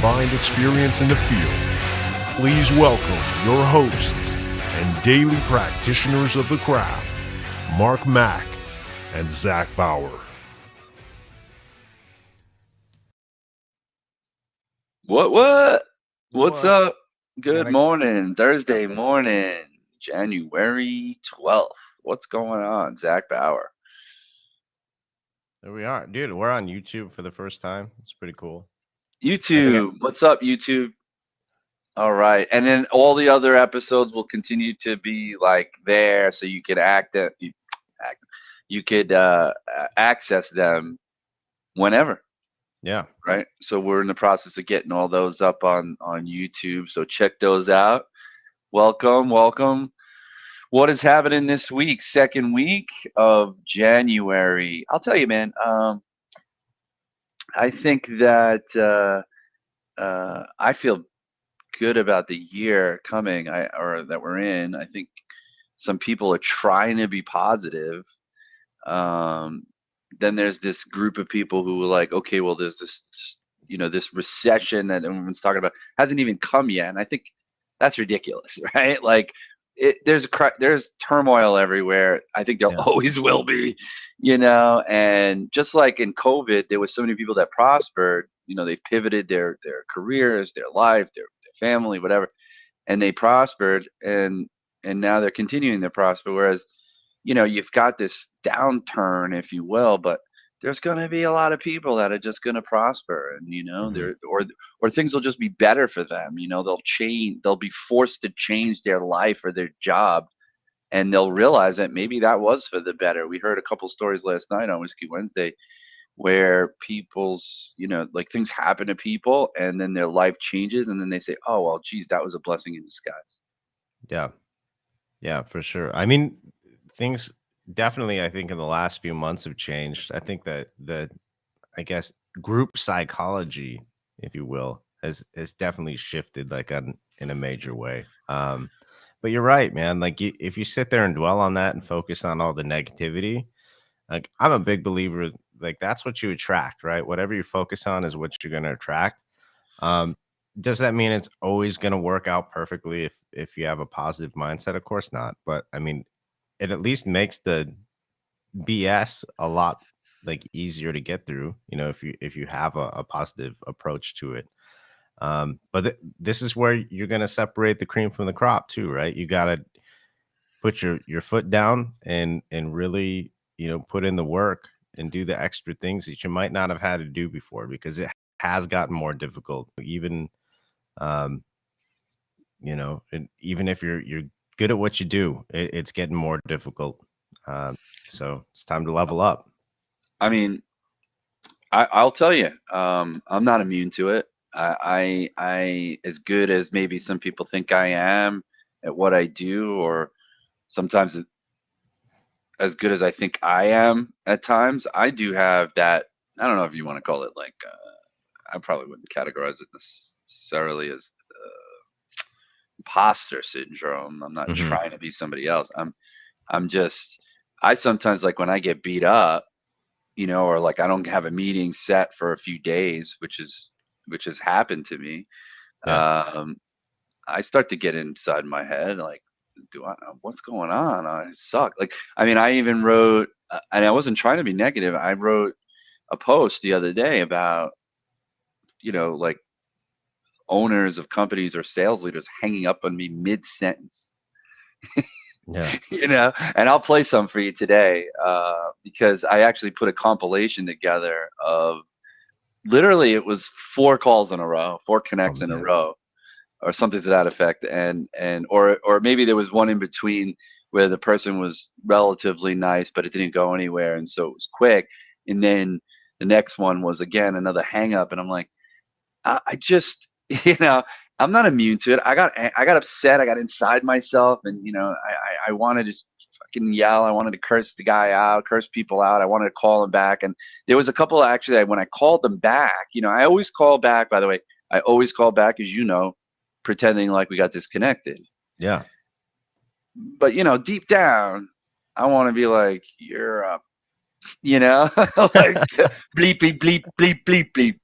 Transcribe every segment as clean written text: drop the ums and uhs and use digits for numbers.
combined experience in the field. Please welcome your hosts and daily practitioners of the craft, Mark Mack and Zach Bauer. What's up? Good morning. Thursday morning, January 12th. What's going on, Zach Bauer? There we are. Dude, we're on YouTube for the first time. It's pretty cool. YouTube. What's up, YouTube? All right. And then all the other episodes will continue to be like there, so you could you could access them whenever. Yeah. Right. So we're in the process of getting all those up on YouTube. So check those out. Welcome. What is happening this week? Second week of January. I'll tell you, man. I think that I feel good about the year coming, or that we're in. I think some people are trying to be positive. Then there's this group of people who are like, okay, well, there's this, this recession that everyone's talking about hasn't even come yet, and I think that's ridiculous, right? Like, there's turmoil everywhere. I think there always will be, and just like in COVID, there was so many people that prospered. They've pivoted their careers, their life, their family, whatever, and they prospered, and now they're continuing to prosper. Whereas, you've got this downturn, if you will, but there's going to be a lot of people that are just going to prosper, and or things will just be better for them. They'll be forced to change their life or their job, and they'll realize that maybe that was for the better. We heard a couple stories last night on Whiskey Wednesday where people's, like, things happen to people and then their life changes, and then they say, oh, well, geez, that was a blessing in disguise. Yeah, for sure. I mean, things definitely, I think, in the last few months have changed. I think that I guess, group psychology, if you will, has definitely shifted, like, in a major way. But you're right, man. Like, if you sit there and dwell on that and focus on all the negativity, like, I'm a big believer, like, that's what you attract, right? Whatever you focus on is what you're going to attract. Does that mean it's always going to work out perfectly if you have a positive mindset? Of course not. But I mean, it at least makes the BS a lot, like, easier to get through, if you have a positive approach to it. But this is where you're going to separate the cream from the crop too, right? You got to put your foot down and really, put in the work and do the extra things that you might not have had to do before, because it has gotten more difficult. Even, and even if you're good at what you do, it's getting more difficult. So it's time to level up. I mean, I'll tell you, I'm not immune to it. I as good as maybe some people think I am at what I do, or sometimes as good as I think I am at times, I do have that. I don't know if you want to call it, like, I probably wouldn't categorize it necessarily as imposter syndrome. I'm not trying to be somebody else. I'm just, I sometimes, like, when I get beat up, or like I don't have a meeting set for a few days, which has happened to me. I start to get inside my head, like, what's going on? I suck. Like, I mean, I even wrote, and I wasn't trying to be negative. I wrote a post the other day about, like, owners of companies or sales leaders hanging up on me mid-sentence. Yeah. And I'll play some for you today, because I actually put a compilation together of, literally, it was 4 calls in a row, 4 connects in a row, or something to that effect, or maybe there was one in between where the person was relatively nice, but it didn't go anywhere, and so it was quick. And then the next one was, again, another hang up, and I'm like, I just, I'm not immune to it. I got upset. I got inside myself, and I wanted to fucking yell. I wanted to curse the guy out, curse people out. I wanted to call him back, and there was a couple, actually, when I called them back. I always call back. By the way, I always call back, as pretending like we got disconnected. Yeah. But deep down, I want to be like, you're up. Like, bleep bleep bleep bleep bleep bleep.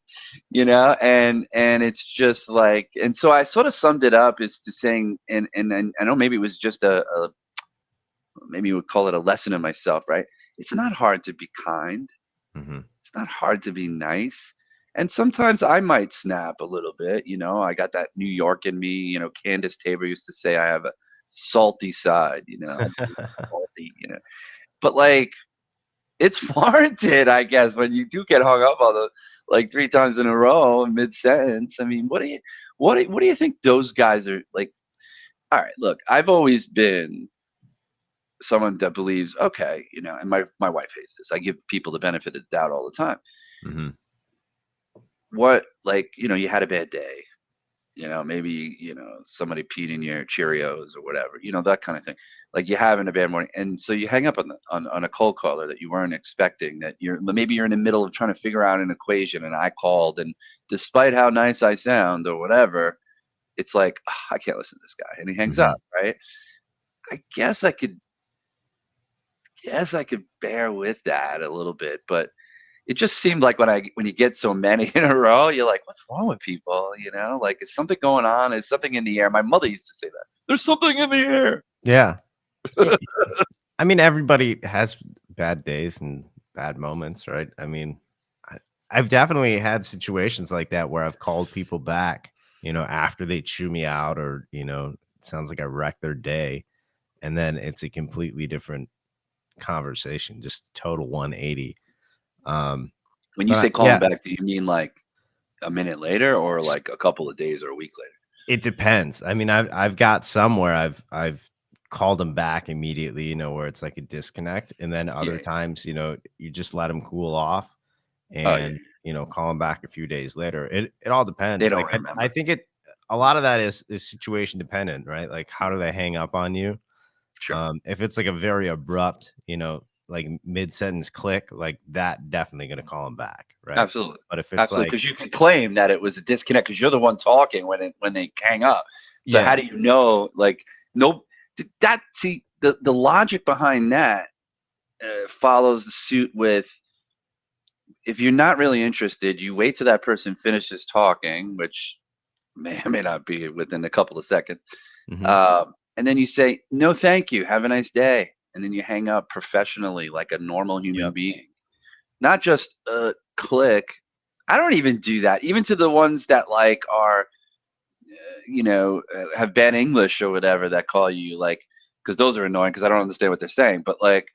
and it's just like, and so I sort of summed it up as to saying, and I know maybe it was just a maybe you would call it a lesson in myself, right? It's not hard to be kind. Hmm. It's not hard to be nice. And sometimes I might snap a little bit. I got that New York in me. Candace Tabor used to say I have a salty side, I'm salty. But like, it's warranted, I guess, when you do get hung up on the like 3 times in a row mid sentence. I mean, what do you think those guys are like? All right, look, I've always been someone that believes, okay, and my wife hates this. I give people the benefit of the doubt all the time. Hmm. What, like, you had a bad day, maybe, somebody peed in your Cheerios or whatever, that kind of thing. Like, you're having a bad morning, and so you hang up on a cold caller that you weren't expecting, that maybe you're in the middle of trying to figure out an equation, and I called, and despite how nice I sound or whatever, it's like, "Ah, I can't listen to this guy," and he hangs Hmm. up, right? I guess I could bear with that a little bit, but it just seemed like when you get so many in a row, you're like, what's wrong with people? Like, is something going on? Is something in the air? My mother used to say that. There's something in the air. Yeah. Yeah. I mean, everybody has bad days and bad moments, right? I mean, I've definitely had situations like that where I've called people back, after they chew me out, or, it sounds like I wrecked their day. And then it's a completely different conversation, just total 180. Um, When you say but calling yeah, back, do you mean like a minute later or s- like a couple of days or a week later? it depends. I mean, I've got some where I've called them back immediately, where it's like a disconnect, and then Yeah. other times, you just let them cool off, Oh, yeah. and call them back a few days later. It all They depends. don't Like, I remember. think a lot of that is situation dependent, right? Like, how do they hang up on you? Sure. If it's like a very abrupt, like mid sentence click, like that, definitely gonna call them back, right? Absolutely. But if it's Absolutely. like, Because you could claim that it was a disconnect because you're the one talking when they hang up. So how yeah, do you know? Like, no, see, the logic behind that follows the suit with, if you're not really interested, you wait till that person finishes talking, which may or may not be within a couple of seconds. hmm, And then you say, no, thank you. Have a nice day. And then you hang up professionally like a normal human yep, being, not just click. I don't even do that, even to the ones that like are, have bad English or whatever that call you, like, because those are annoying because I don't understand what they're saying. But like,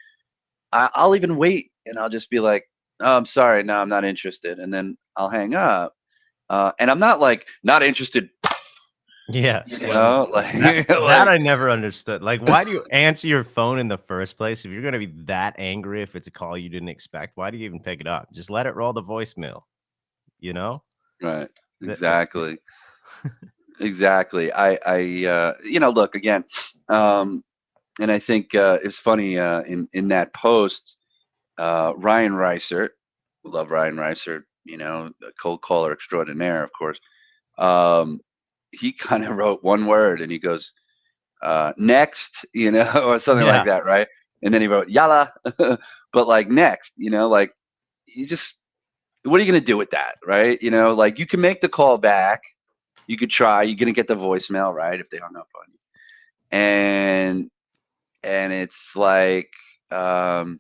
I'll even wait and I'll just be like, oh, I'm sorry, no, I'm not interested. And then I'll hang up. And I'm not like not interested, yeah, that like, that like, I never understood. Like, why do you answer your phone in the first place if you're gonna be that angry if it's a call you didn't expect? Why do you even pick it up? Just let it roll to voicemail. You know? right, That, exactly. Exactly. Look again, and I think it's funny in that post, Ryan Reiser, we love Ryan Reiser, a cold caller extraordinaire, of course. Um, he kind of wrote one word, and he goes, "Next," or something like yeah, that, right? And then he wrote "Yalla," but like next, like, you just, what are you gonna do with that, right? Like, you can make the call back. You could try. You're gonna get the voicemail, right, if they hung up on you. And it's like, um,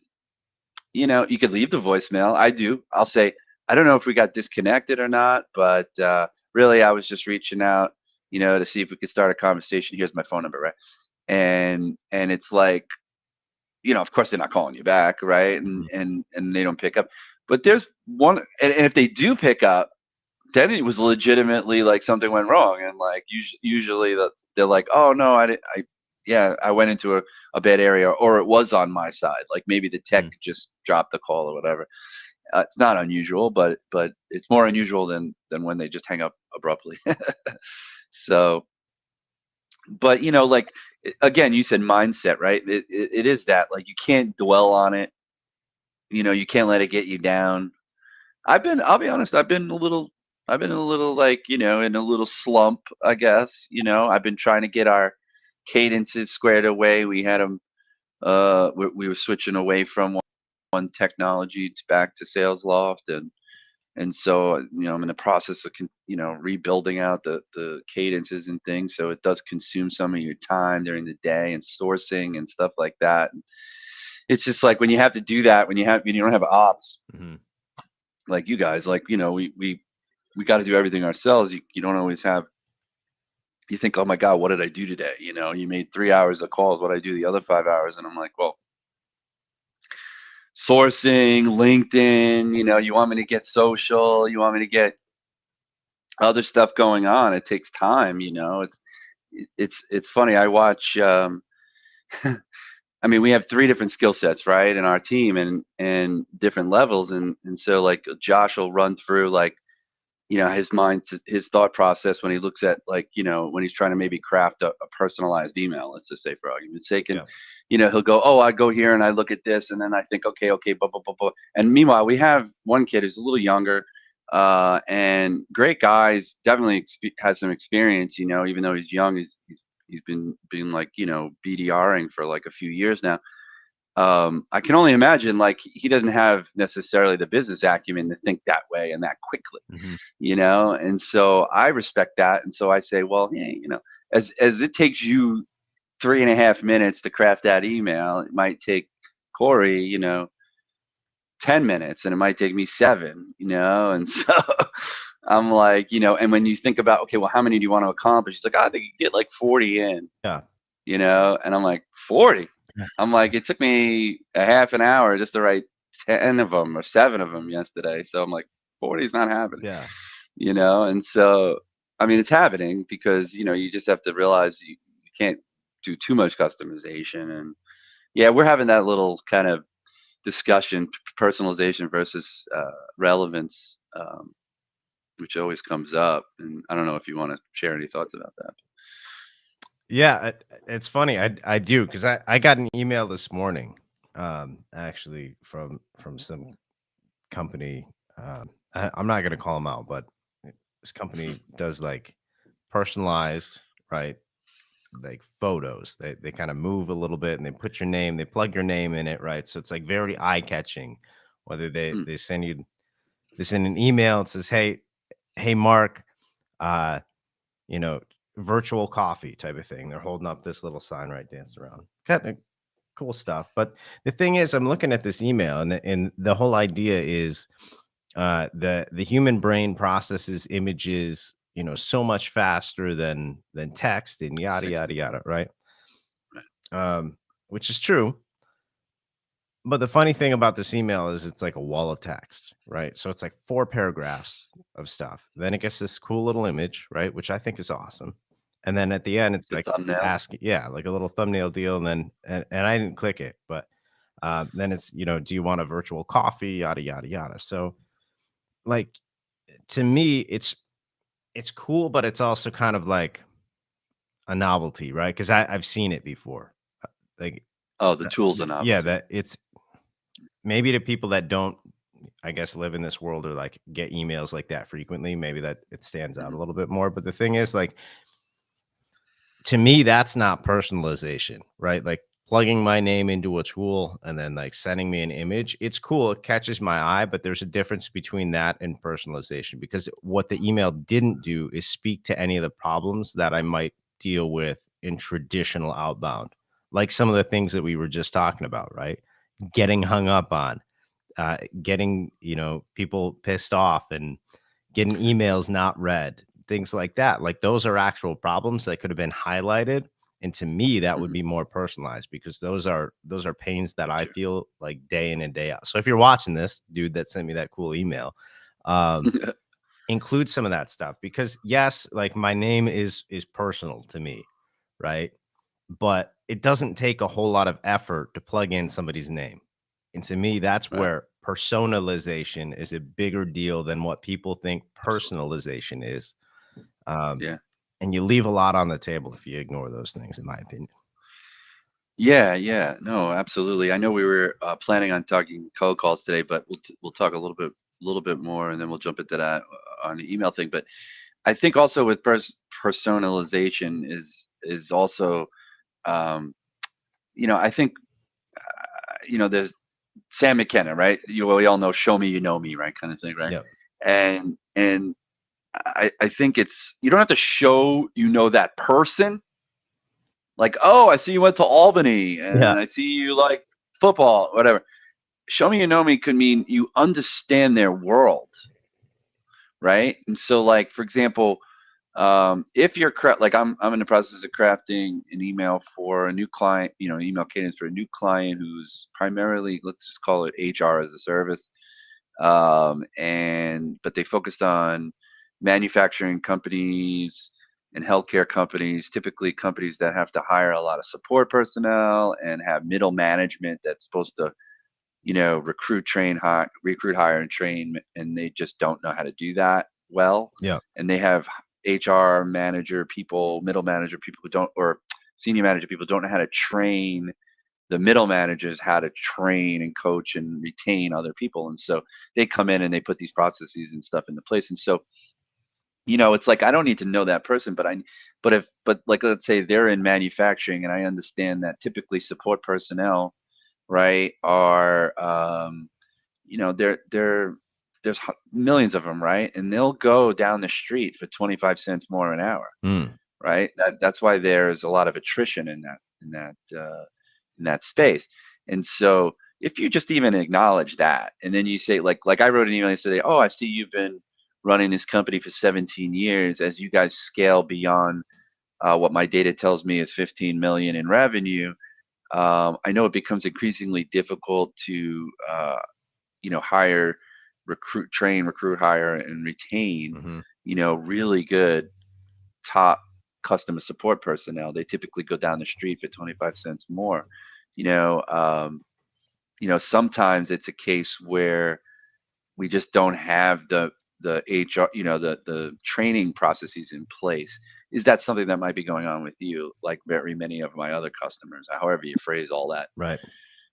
you could leave the voicemail. I do. I'll say, I don't know if we got disconnected or not, but really, I was just reaching out, to see if we could start a conversation. Here's my phone number, right? And it's like, of course they're not calling you back, right? And mhm, and they don't pick up. But there's one, and if they do pick up, then it was legitimately like something went wrong, and like usually they're like, oh no, I didn't, yeah, I went into a bad area, or it was on my side, like maybe the tech mm. just dropped the call or whatever. It's not unusual, but it's more unusual than when they just hang up abruptly. So, but like, again, you said mindset, right? It is that, like, you can't dwell on it. You can't let it get you down. I'll be honest, I've been a little, like, in a little slump, I guess. I've been trying to get our cadences squared away. We had them, we were switching away from one technology back to Sales Loft, and And so, I'm in the process of, rebuilding out the cadences and things. So it does consume some of your time during the day and sourcing and stuff like that. And it's just like when you have to do that, when you don't have ops Mhm. like you guys, like, we got to do everything ourselves. You don't always have, you think, oh my God, what did I do today? You made 3 hours of calls. What did I do the other 5 hours? And I'm like, well, sourcing, LinkedIn, you want me to get social, you want me to get other stuff going on. It takes time, it's funny. I watch, I mean, we have three different skill sets, right, in our team, and different levels. And so, like, Josh will run through, like, his thought process when he looks at, like, when he's trying to maybe craft a personalized email, let's just say, for argument's sake. And, Yeah. he'll go, oh, I go here and I look at this, and then I think, okay, blah, blah, blah, blah. And meanwhile, we have one kid who's a little younger, and great guys, definitely has some experience, even though he's young, he's been like, BDRing for like a few years now. I can only imagine, like, he doesn't have necessarily the business acumen to think that way and that quickly, Mhm. and so I respect that. And so I say, well, hey, as it takes you 3.5 minutes to craft that email, it might take Corey, 10 minutes, and it might take me 7, and so I'm like, and when you think about, okay, well, how many do you want to accomplish? He's like, I think you get like 40 in, Yeah. and I'm like, 40? I'm like, it took me a half an hour just to write 10 of them or 7 of them yesterday. So I'm like, 40 is not happening, Yeah. and so, I mean, it's happening because, you just have to realize you can't do too much customization. And yeah, we're having that little kind of discussion, personalization versus relevance, which always comes up. And I don't know if you want to share any thoughts about that. Yeah, it's funny. I do, because I got an email this morning, actually from some company. I'm not gonna call them out, but this company does like personalized, right? Like photos. They kind of move a little bit and they put your name, they plug your name in it, right? So it's like very eye catching. Whether Hmm. they send an email, it says, hey Mark, uh, you know, virtual coffee type of thing. They're holding up this little sign, right, dancing around. Kind of cool stuff. But the thing is, I'm looking at this email, and the whole idea is the human brain processes images, so much faster than text, and yada Six. yada yada, right? Right. Which is true. But the funny thing about this email is it's like a wall of text, right? So it's like 4 paragraphs of stuff. Then it gets this cool little image, right? Which I think is awesome. And then at the end, it's The like thumbnail. yeah, like a little thumbnail deal. And then, and I didn't click it, but then it's, do you want a virtual coffee? Yada, yada, yada. So, like, to me, it's cool, but it's also kind of like a novelty, right? Because I've seen it before. Like, Oh, the tool's a yeah, novelty. that it's maybe to people that don't, I guess, live in this world or like get emails like that frequently, maybe that it stands out Hmm. a little bit more. But the thing is, like, to me, that's not personalization, right? Like plugging my name into a tool and then like sending me an image. It's cool. It catches my eye, but there's a difference between that and personalization, because what the email didn't do is speak to any of the problems that I might deal with in traditional outbound, like some of the things that we were just talking about, right? Getting hung up on, getting, people pissed off, and getting emails not read, things like that. Like, those are actual problems that could have been highlighted. And to me, that would Hmm. be more personalized, because those are pains that I Sure. feel like day in and day out. So if you're watching this, dude that sent me that cool email, um, include some of that stuff, because yes, like, my name is personal to me, right? But it doesn't take a whole lot of effort to plug in somebody's name. And to me, that's Right. where personalization is a bigger deal than what people think Absolutely. personalization is. Um, Yeah. and you leave a lot on the table if you ignore those things, in my opinion. Yeah, yeah, no, absolutely. I know we were planning on talking cold calls today, but we'll talk a little bit more, and then we'll jump into that on the email thing. But I think also with personalization is also, um, I think, there's Sam McKenna, right? We all know "Show me you know me," right, kind of thing, right? Yep. And I think it's, you don't have to show that person. Like, oh, I see you went to Albany, Yeah. and I see you like football, whatever. Show me you know me could mean you understand their world, right? And so, like, for example, if you're like I'm in the process of crafting an email for a new client, email cadence for a new client who's primarily, let's just call it HR as a service, and but they focused on manufacturing companies and healthcare companies, typically companies that have to hire a lot of support personnel and have middle management that's supposed to recruit, hire, and train, and they just don't know how to do that well. Yeah. And they have HR manager people, middle manager people who don't, or senior manager people don't know how to train the middle managers how to train and coach and retain other people. And so they come in and they put these processes and stuff into place. And so, it's like I don't need to know that person, but like, let's say they're in manufacturing, and I understand that typically support personnel, right, are there's millions of them, right, and they'll go down the street for 25 cents more an hour, Mm. right? That's why there's a lot of attrition in that space. And so if you just even acknowledge that, and then you say, like I wrote an email yesterday, oh, I see you've been running this company for 17 years. As you guys scale beyond what my data tells me is 15 million in revenue, I know it becomes increasingly difficult to hire, recruit, hire, and retain Hmm. really good top customer support personnel. They typically go down the street for 25 cents more. you know um, Sometimes it's a case where we just don't have the HR, the training processes in place. Is that something that might be going on with you, like very many of my other customers, however you phrase all that Right.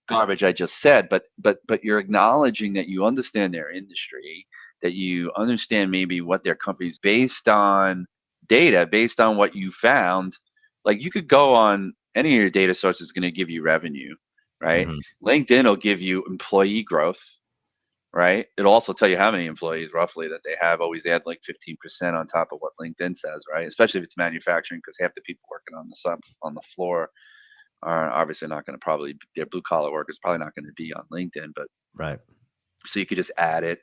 garbage I just said? But you're acknowledging that you understand their industry, that you understand maybe what their company's based on, data based on what you found. Like, you could go on any of your data sources, going to give you revenue, right? Hmm. LinkedIn will give you employee growth, right? It'll also tell you how many employees roughly that they have. Always add like 15% on top of what LinkedIn says, right? Especially if it's manufacturing, because half the people working on the floor are obviously not going to, probably their blue collar workers probably not going to be on LinkedIn. But Right. so you could just add it.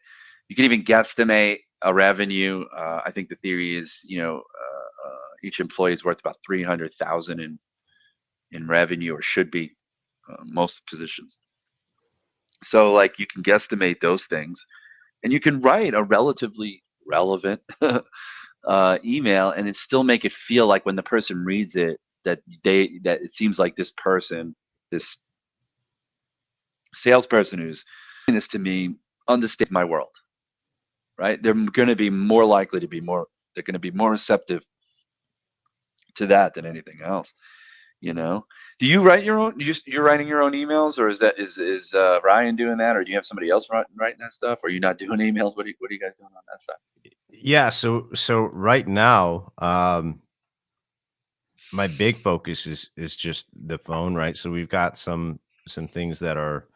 You can even guesstimate a revenue. I think the theory is, each employee is worth about 300,000 in revenue, or should be, most positions. So, like, you can guesstimate those things, and you can write a relatively relevant email, and it still make it feel like, when the person reads it, that it seems like this person, this salesperson who's saying this to me, understands my world, right? They're going to be more likely to be more. They're going to be more receptive to that than anything else. Do you write your own? You're writing your own emails, or is Ryan doing that, or do you have somebody else writing that stuff, or are you not doing emails? What are you guys doing on that side? Yeah. So right now, my big focus is just the phone, right? So we've got some things that are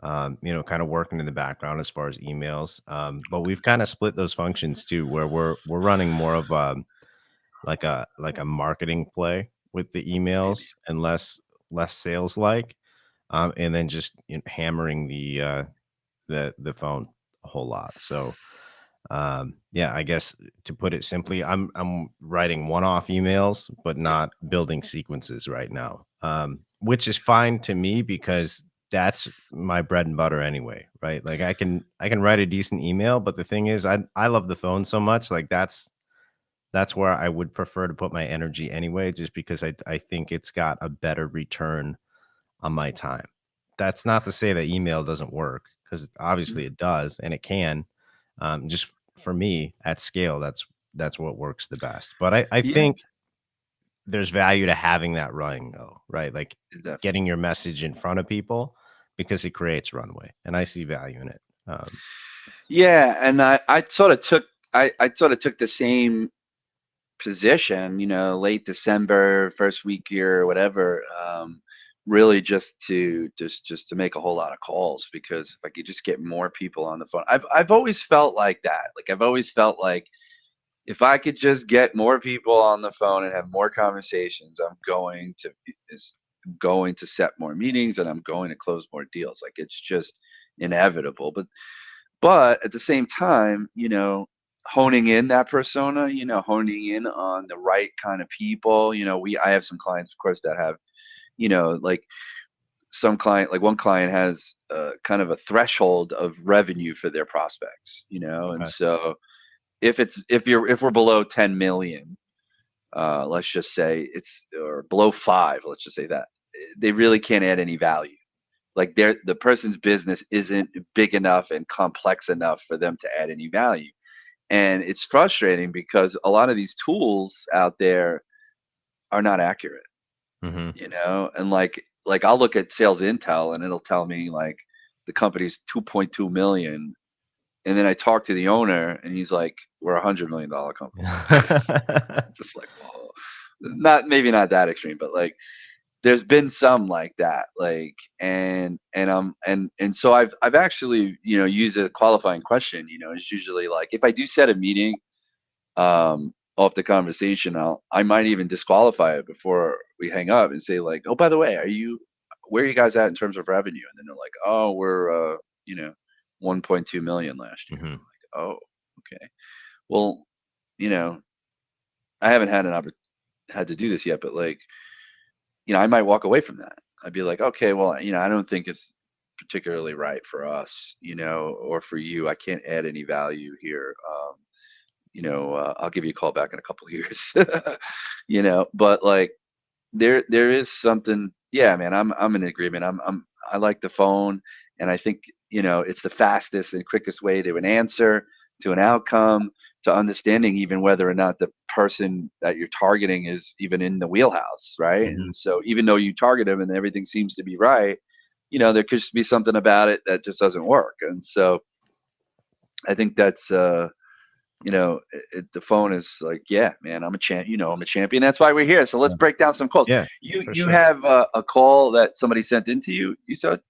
kind of working in the background as far as emails. But we've kind of split those functions too, where we're running more of like a marketing play with the Maybe. emails and less sales like, and then just hammering the phone a whole lot. So yeah, I guess to put it simply, I'm writing one-off emails, but not building sequences right now. Which is fine to me because that's my bread and butter anyway, right? Like I can write a decent email, but the thing is I love the phone so much, like that's where I would prefer to put my energy anyway, just because I think it's got a better return on my time. That's not to say that email doesn't work, because obviously Mhm. it does and it can. Just for me at scale, that's what works the best. But I Yeah, think there's value to having that running though, right? Like definitely. getting your message in front of people because it creates runway, and I see value in it. Yeah, and I sort of took the same position, late December, first week here, or whatever, really just to make a whole lot of calls, because if I could just get more people on the phone. I've always felt like that. Like I've always felt like if I could just get more people on the phone and have more conversations, going to set more meetings, and I'm going to close more deals. Like it's just inevitable. But at the same time, honing in that persona, honing in on the right kind of people. I have some clients, of course, that have, like one client has kind of a threshold of revenue for their prospects, and Okay. so if we're below 10 million, let's just say or below 5, let's just say that they really can't add any value. Like the person's business isn't big enough and complex enough for them to add any value. And it's frustrating because a lot of these tools out there are not accurate, Mm-hmm. and like I'll look at sales intel and it'll tell me like the company's 2.2 million. And then I talk to the owner and he's like, we're $100 million company. It's just like, whoa. Maybe not that extreme, but like there's been some like that, like, and so I've actually, used a qualifying question. It's usually like if I do set a meeting off the conversation, I might even disqualify it before we hang up and say like, oh, by the way, where are you guys at in terms of revenue? And then they're like, oh, we're 1.2 million last year. Mm-hmm. I'm like, oh, okay. Well, I haven't had to do this yet, but like, I might walk away from that. I'd be like, okay, well, I don't think it's particularly right for us, or for you. I can't add any value here. I'll give you a call back in a couple of years, but like there is something. Yeah, man, I'm in agreement. I like the phone, and I think, it's the fastest and quickest way to an answer, to an outcome, to understanding even whether or not the person that you're targeting is even in the wheelhouse, right? Mm-hmm. And so even though you target them and everything seems to be right, there could just be something about it that just doesn't work. And so I think that's the phone is like, yeah, man, I'm a champ. I'm a champion. That's why we're here. So let's break down some calls. Yeah, You for you sure. have a call that somebody sent into you. You said.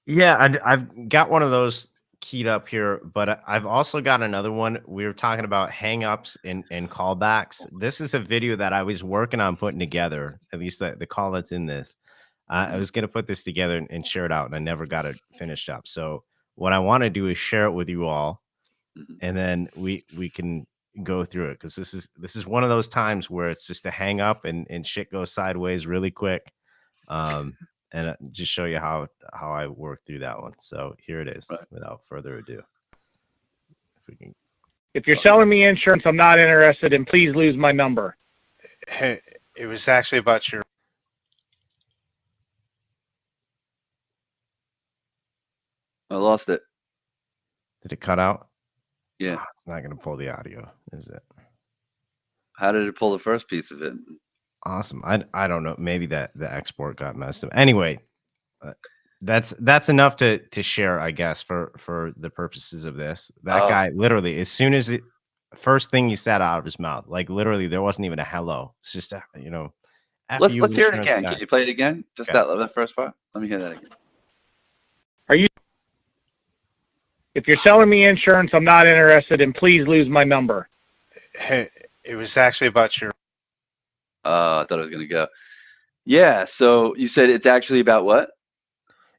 Yeah, I've got one of those keyed up here, but I've also got another one. We were talking about hangups and callbacks. This is a video that I was working on putting together, at least the call that's in this. I was going to put this together and share it out, and I never got it finished up. So what I want to do is share it with you all, Mhm. and then we can go through it, because this is one of those times where it's just a hang up and shit goes sideways really quick. And just show you how I work through that one. So here it is, Right. without further ado. If we can. If you're selling me insurance, I'm not interested, and please lose my number. Hey, it was actually about your. I lost it. Did it cut out? Yeah. Oh, it's not going to pull the audio, is it? How did it pull the first piece of it? Awesome. I don't know. Maybe the export got messed up. Anyway, that's enough to share, I guess, for the purposes of this. That guy literally, as soon as first thing he said out of his mouth, like literally, there wasn't even a hello. It's just Let's you hear it insurance again. guy. Can you play it again? Just that first part. Let me hear that again. If you're selling me insurance, I'm not interested, and please lose my number. Hey, it was actually about your. I thought I was gonna go. Yeah. So you said it's actually about what?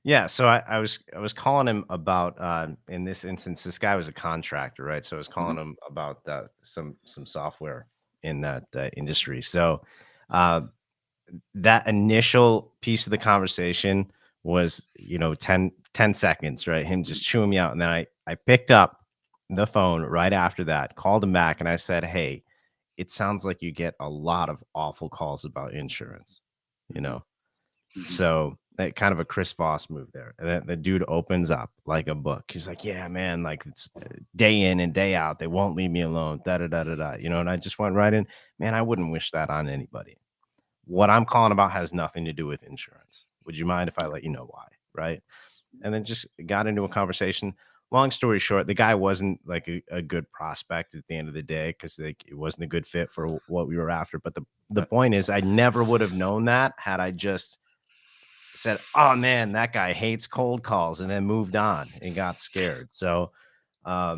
Yeah, so I was calling him about in this instance, this guy was a contractor, right? So I was calling him about some software in that industry. So that initial piece of the conversation was 10 seconds, right? Him just chewing me out, and then I picked up the phone right after that, called him back, and I said, hey, it sounds like you get a lot of awful calls about insurance, So that kind of a Chris Voss move there. And then the dude opens up like a book. He's like, yeah, man, like it's day in and day out. They won't leave me alone. Da da da da da. And I just went right in. Man, I wouldn't wish that on anybody. What I'm calling about has nothing to do with insurance. Would you mind if I let you know why? Right. And then just got into a conversation. Long story short, the guy wasn't like a good prospect at the end of the day, because it wasn't a good fit for what we were after. But the point is, I never would have known that had I just said, "Oh man, that guy hates cold calls," and then moved on and got scared. So, I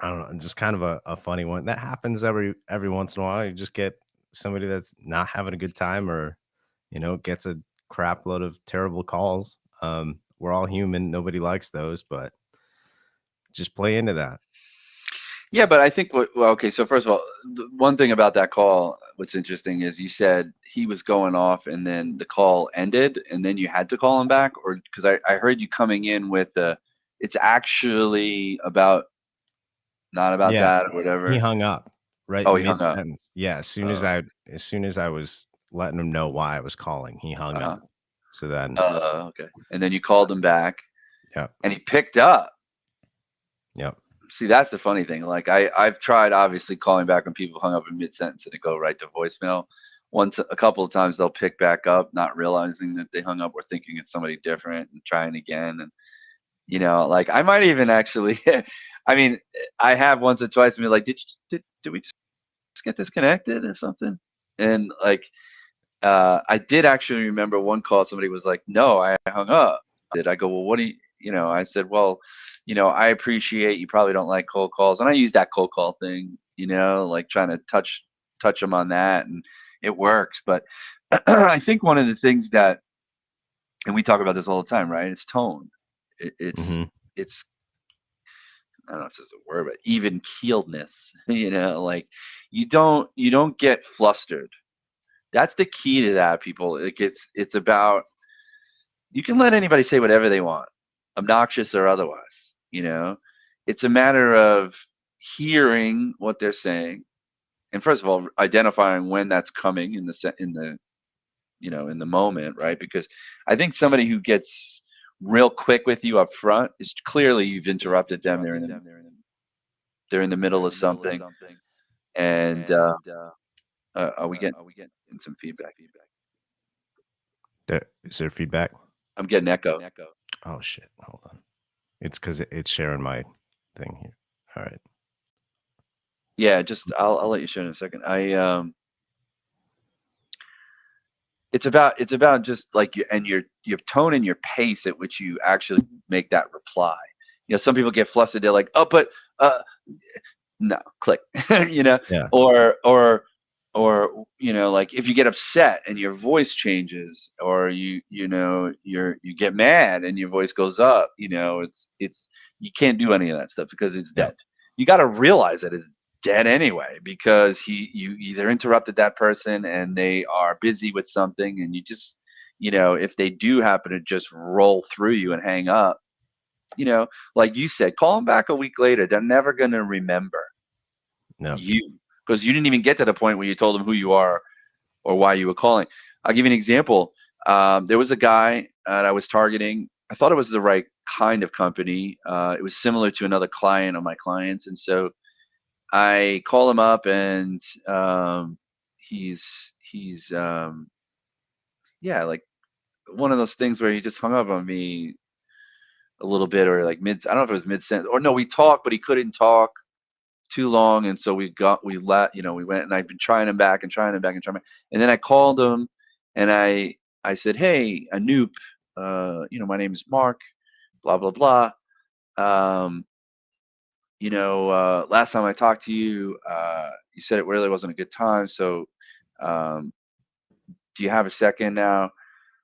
don't know, just kind of a funny one that happens every once in a while. You just get somebody that's not having a good time, or gets a crap load of terrible calls. We're all human. Nobody likes those, but just play into that. Yeah, but I think okay, so first of all, one thing about that call, what's interesting is you said he was going off and then the call ended and then you had to call him back, or because I heard you coming in with it's actually about not about Yeah, that or he whatever. hung up right Oh, he hung mid up. sentence. Yeah, as soon as I was letting him know why I was calling, he hung Uh-huh. up. So then, Okay. And then you called him back yeah, and he picked up. yep. See, that's the funny thing. Like I've tried obviously calling back when people hung up in mid sentence and it go right to voicemail. Once a couple of times they'll pick back up, not realizing that they hung up or thinking it's somebody different and trying again. And like I might even actually, I mean, I have once or twice been like, did we just get disconnected or something? And like, I did actually remember one call. Somebody was like, no, I hung up. Did I go, well, what do I said, well, I appreciate you probably don't like cold calls. And I use that cold call thing, like trying to touch them on that, and it works. But I think one of the things that, and we talk about this all the time, right? It's tone. It's Mhm. it's I don't know if it's a word, but even keeledness. Like you don't get flustered. That's the key to that, people. Like it's about, you can let anybody say whatever they want, obnoxious or otherwise. It's a matter of hearing what they're saying, and first of all, identifying when that's coming in in the moment, right? Because I think somebody who gets real quick with you up front is clearly you've interrupted them. They're in the middle of something, and are we getting some feedback? Is there feedback? I'm getting echo. Oh shit! Hold on. It's because it's sharing my thing here. All right. Yeah, just I'll let you share in a second. It's about just like your tone and your pace at which you actually make that reply. Some people get flustered. They're like, oh, but no, click. Yeah. Or like if you get upset and your voice changes, or you get mad and your voice goes up, it's you can't do any of that stuff because it's Yeah. dead. You got to realize that it's dead anyway, because you either interrupted that person and they are busy with something, and you just if they do happen to just roll through you and hang up, like you said, call them back a week later. They're never going to remember No. you, because you didn't even get to the point where you told them who you are or why you were calling. I'll give you an example. There was a guy that I was targeting. I thought it was the right kind of company. It was similar to another client of my clients, and so I call him up, and he's yeah, like one of those things where he just hung up on me a little bit, or like mid. I don't know if it was mid sentence, or no, we talked, but he couldn't talk too long, and so we went, and I've been trying him back and trying him back and trying him back. And then I called him, and I said, hey, Anoop, my name is Mark, blah blah blah. Last time I talked to you, you said it really wasn't a good time. So, do you have a second now?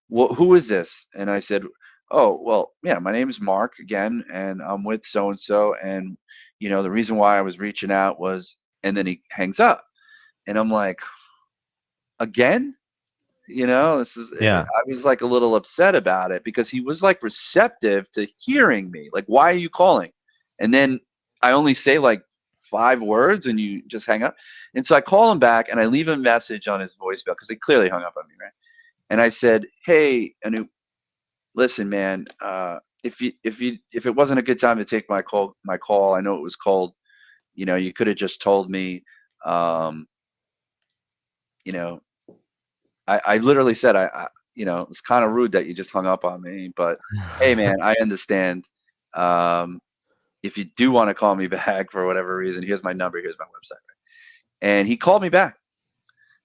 Who is this? And I said, oh, well, yeah, my name is Mark again, and I'm with so and so, and the reason why I was reaching out was, and then he hangs up, and I'm like, again, this is. Yeah. I was like a little upset about it because he was like receptive to hearing me. Like, why are you calling? And then I only say like 5 words, and you just hang up. And so I call him back, and I leave a message on his voicemail because he clearly hung up on me, right? And I said, hey, Anu, listen, man, if it wasn't a good time to take my call, I know it was cold. You could have just told me. Um, you know, I literally said, it's kind of rude that you just hung up on me, but hey, man, I understand. If you do want to call me back for whatever reason, here's my number, here's my website. And he called me back.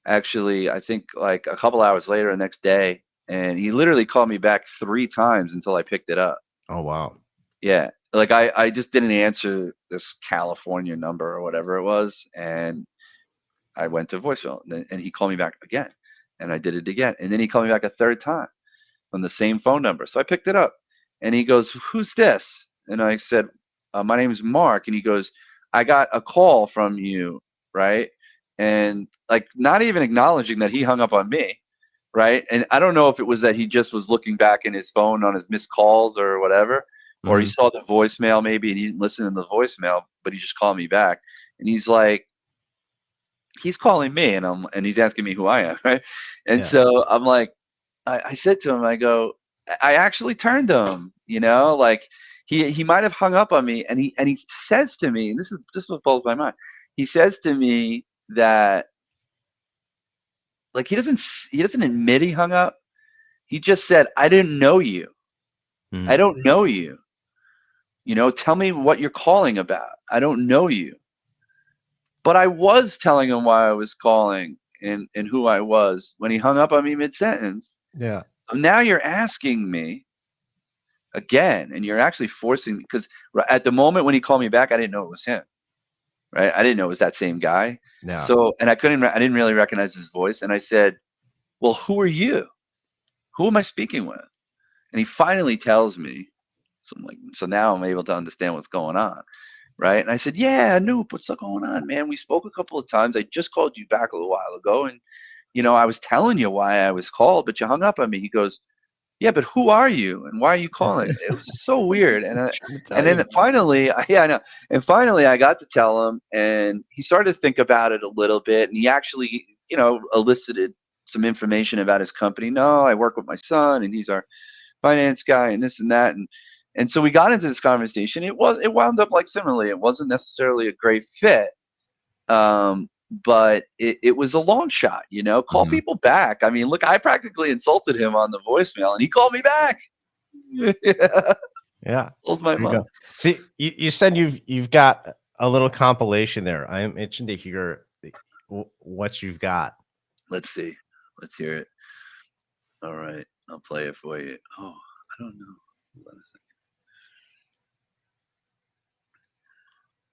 Actually, I think like a couple hours later, the next day, And he literally called me back 3 times until I picked it up. Oh wow. Yeah. Like I just didn't answer this California number or whatever it was. And I went to voicemail, and he called me back again, and I did it again. And then he called me back a 3rd time on the same phone number. So I picked it up, and he goes, "Who's this?" And I said, "My name is Mark." And he goes, "I got a call from you, right?" And like not even acknowledging that he hung up on me, right? And I don't know if it was that he just was looking back in his phone on his missed calls or whatever, or he saw the voicemail maybe and he didn't listen to the voicemail, but he just called me back. And he's like, he's calling me, and he's asking me who I am, right? And Yeah. so I'm like, I said to him, I go, I actually turned to him, like he might have hung up on me, and he says to me, and this is what blows my mind. He says to me that like he doesn't admit he hung up. He just said, I didn't know you. I don't know you. Tell me what you're calling about. I don't know you. But I was telling him why I was calling and who I was when he hung up on me mid-sentence. Yeah. So now you're asking me again, and you're actually forcing me, because at the moment when he called me back, I didn't know it was him, right? I didn't know it was that same guy. Yeah. So, and I didn't really recognize his voice. And I said, well, who are you? Who am I speaking with? And he finally tells me. So I'm like, so now I'm able to understand what's going on. Right. And I said, yeah, Noop, what's going on, man? We spoke a couple of times. I just called you back a little while ago. And, I was telling you why I was called, but you hung up on me. He goes, yeah, but who are you? And why are you calling? It was so weird. And then finally, yeah, I know. And finally I got to tell him, and he started to think about it a little bit. And he actually, elicited some information about his company. No, I work with my son, and he's our finance guy, and this and that. And so we got into this conversation. It wound up like similarly. It wasn't necessarily a great fit, but it was a long shot. Call people back. I mean, look, I practically insulted him on the voicemail, and he called me back. Yeah. Blows my mind. See, you said you've got a little compilation there. I am itching to hear what you've got. Let's see. Let's hear it. All right, I'll play it for you. Oh, I don't know. Hold on a second.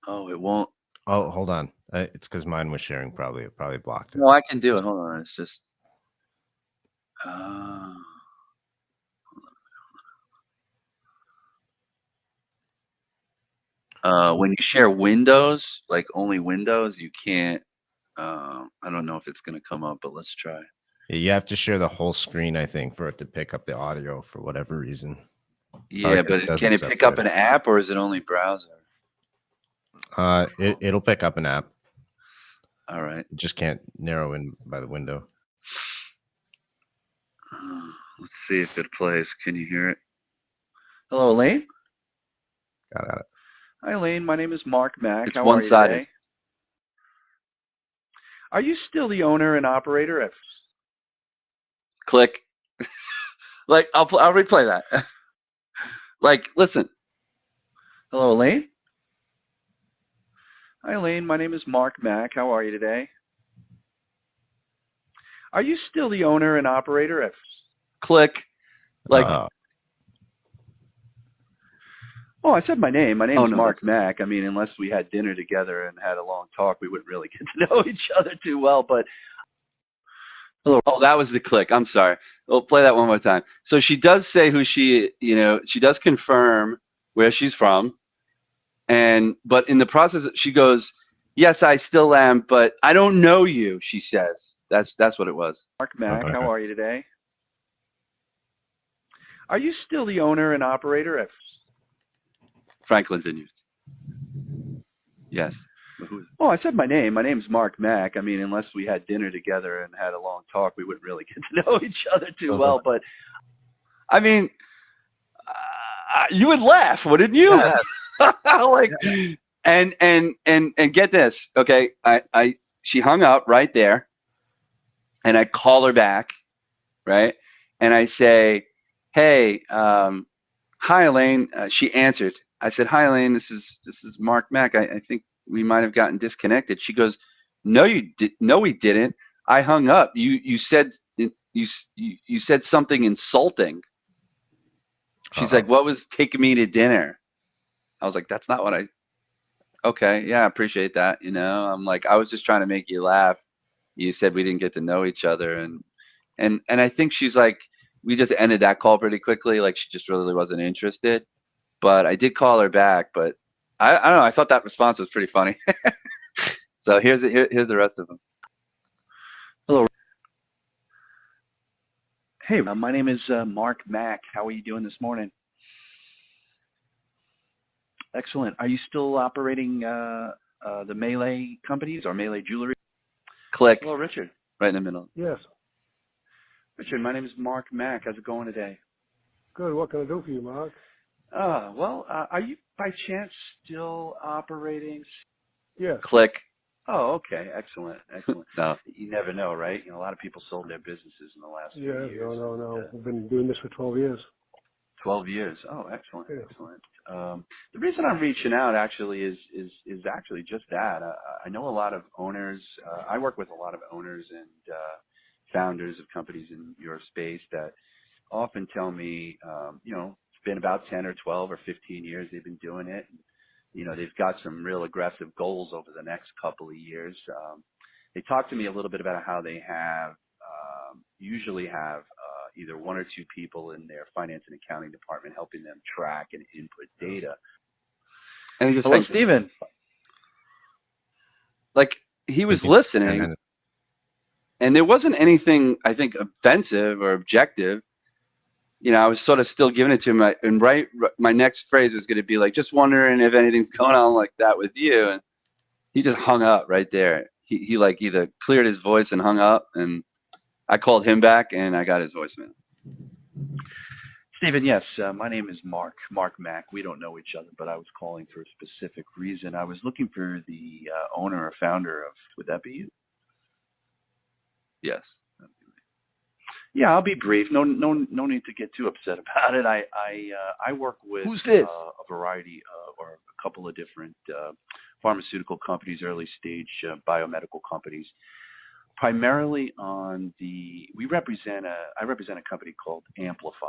Oh, it won't. Oh, hold on. It's because mine was sharing. It probably blocked it. No, I can do it. Hold on. It's just. When you share Windows, like only Windows, you can't. I don't know if it's going to come up, but let's try. Yeah, you have to share the whole screen, I think, for it to pick up the audio for whatever reason. Yeah, but can it pick up an app, or is it only browser? It'll pick up an app. All right. You just can't narrow in by the window. Let's see if it plays. Can you hear it? Hello, Elaine. Got it. Hi, Elaine. My name is Mark Mack. It's one-sided. Are you still the owner and operator of? Click. Like I'll replay that. Like, listen. Hello, Elaine. Hi, Elaine. My name is Mark Mack. How are you today? Are you still the owner and operator of? Click. Like. Oh, I said my name. My name is Mark Mack. I mean, unless we had dinner together and had a long talk, we wouldn't really get to know each other too well. But hello. Oh, that was the click. I'm sorry. We'll play that one more time. So she does say who she does confirm where she's from. But in the process, she goes, yes, I still am, but I don't know you, she says. That's what it was. Mark Mack, how are you today? Are you still the owner and operator of Franklin Vineyards? Yes. Oh, I said my name. My name's Mark Mack. I mean, unless we had dinner together and had a long talk, we wouldn't really get to know each other too well. But I mean, you would laugh, wouldn't you? Yeah. Like, and get this, okay? She hung up right there, and I call her back, right? And I say, hey, hi, Elaine. She answered. I said, hi, Elaine. This is Mark Mack. I think we might have gotten disconnected. She goes, no, we didn't. I hung up. You said you said something insulting. She's like, what was taking me to dinner? I was like, that's not what I. Okay, yeah, I appreciate that. I'm like, I was just trying to make you laugh. You said we didn't get to know each other, and I think she's like, we just ended that call pretty quickly. Like she just really wasn't interested. But I did call her back. But I don't know. I thought that response was pretty funny. So here's the rest of them. Hello. Hey, my name is Mark Mack. How are you doing this morning? Excellent. Are you still operating the Melee companies or Melee Jewelry? Click. Hello, Richard. Right in the middle. Yes. Richard, my name is Mark Mack. How's it going today? Good. What can I do for you, Mark? Well, are you by chance still operating? Yes. Click. Oh, okay. Excellent. Excellent. No. You never know, right? A lot of people sold their businesses in the last few years. No. We've been doing this for 12 years. 12 years. Oh, excellent. Yeah. Excellent. The reason I'm reaching out actually is actually just that. I know a lot of owners. I work with a lot of owners and founders of companies in your space that often tell me, it's been about 10 or 12 or 15 years they've been doing it. They've got some real aggressive goals over the next couple of years. They talk to me a little bit about how they usually have either one or two people in their finance and accounting department helping them track and input data. And he just Hello, Stephen. Like he was listening, and there wasn't anything I think offensive or objective. I was sort of still giving it to him, and my next phrase was going to be like, just wondering if anything's going on like that with you, and he just hung up right there. He like either cleared his voice and hung up, and I called him back, and I got his voicemail. Stephen, yes, my name is Mark Mack. We don't know each other, but I was calling for a specific reason. I was looking for the owner or founder of, would that be you? Yes. Yeah, I'll be brief. No need to get too upset about it. I work with Who's this? A variety or a couple of different pharmaceutical companies, early stage biomedical companies. Primarily I represent a company called Amplify.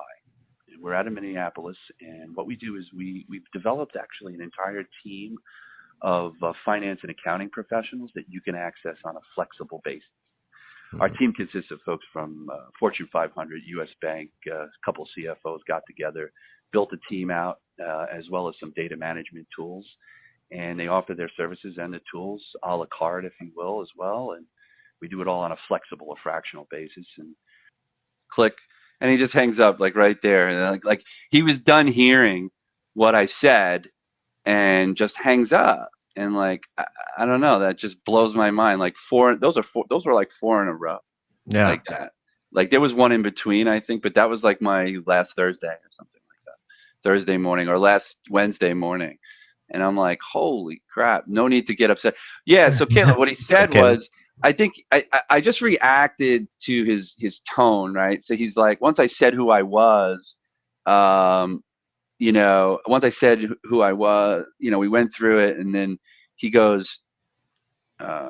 We're out of Minneapolis, and what we do is we've developed actually an entire team of finance and accounting professionals that you can access on a flexible basis. Our team consists of folks from Fortune 500, U.S. Bank, a couple CFOs got together, built a team out, as well as some data management tools, and they offer their services and the tools a la carte, if you will, as well. And we do it all on a flexible or fractional basis. And click, and he just hangs up like right there, and like he was done hearing what I said, and just hangs up. And like I don't know, that just blows my mind. Like those were like four in a row. Yeah. Like that. Like there was one in between, I think, but that was like my last Thursday or something like that. Thursday morning or last Wednesday morning. And I'm like, holy crap, no need to get upset. Yeah, so Caleb, what he said was, I think I just reacted to his tone, right? So he's like, once I said who I was, once I said who I was, we went through it, and then he goes, I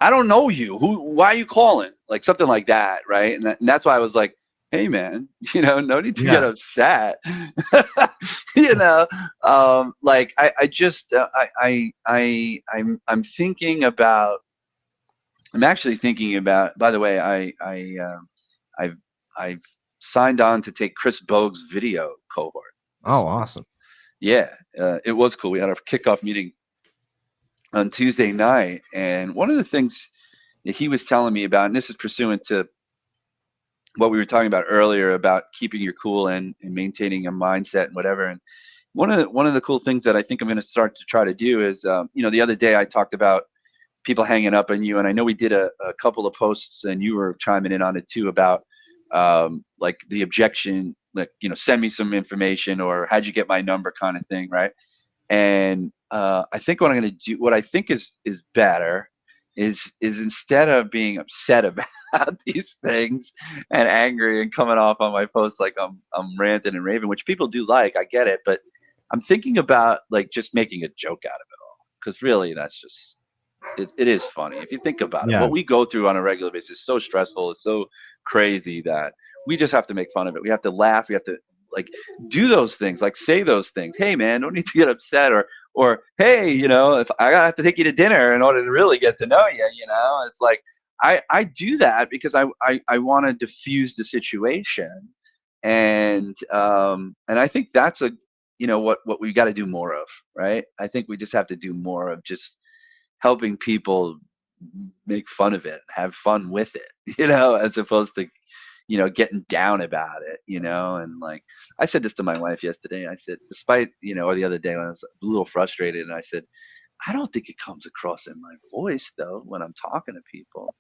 don't know you. Why are you calling? Like something like that, right? And that's why I was like, hey man, no need to get upset. Like I'm thinking about. I'm actually thinking about. By the way, I've signed on to take Chris Bogue's video cohort. Oh, awesome. Yeah, it was cool. We had our kickoff meeting on Tuesday night, and one of the things that he was telling me about, and this is pursuant to what we were talking about earlier about keeping your cool and maintaining a mindset and whatever. And one of the cool things that I think I'm going to start to try to do is, the other day I talked about people hanging up on you, and I know we did a couple of posts, and you were chiming in on it too about like the objection, like send me some information or how'd you get my number kind of thing, right? And I think what I'm going to do, what I think is better, is instead of being upset about these things and angry and coming off on my posts like I'm ranting and raving, which people do like, I get it, but I'm thinking about like just making a joke out of it all, because really that's just it is funny if you think about it. Yeah. What we go through on a regular basis is so stressful. It's so crazy that we just have to make fun of it. We have to laugh. We have to like do those things, like say those things. Hey, man, don't need to get upset, or hey, if I have to take you to dinner in order to really get to know you, it's like I do that because I want to diffuse the situation, and I think that's what we got to do more of, right? I think we just have to do more of just helping people make fun of it, have fun with it, as opposed to, getting down about it, and like I said this to my wife yesterday. I said, despite, or the other day when I was a little frustrated, and I said, I don't think it comes across in my voice though when I'm talking to people.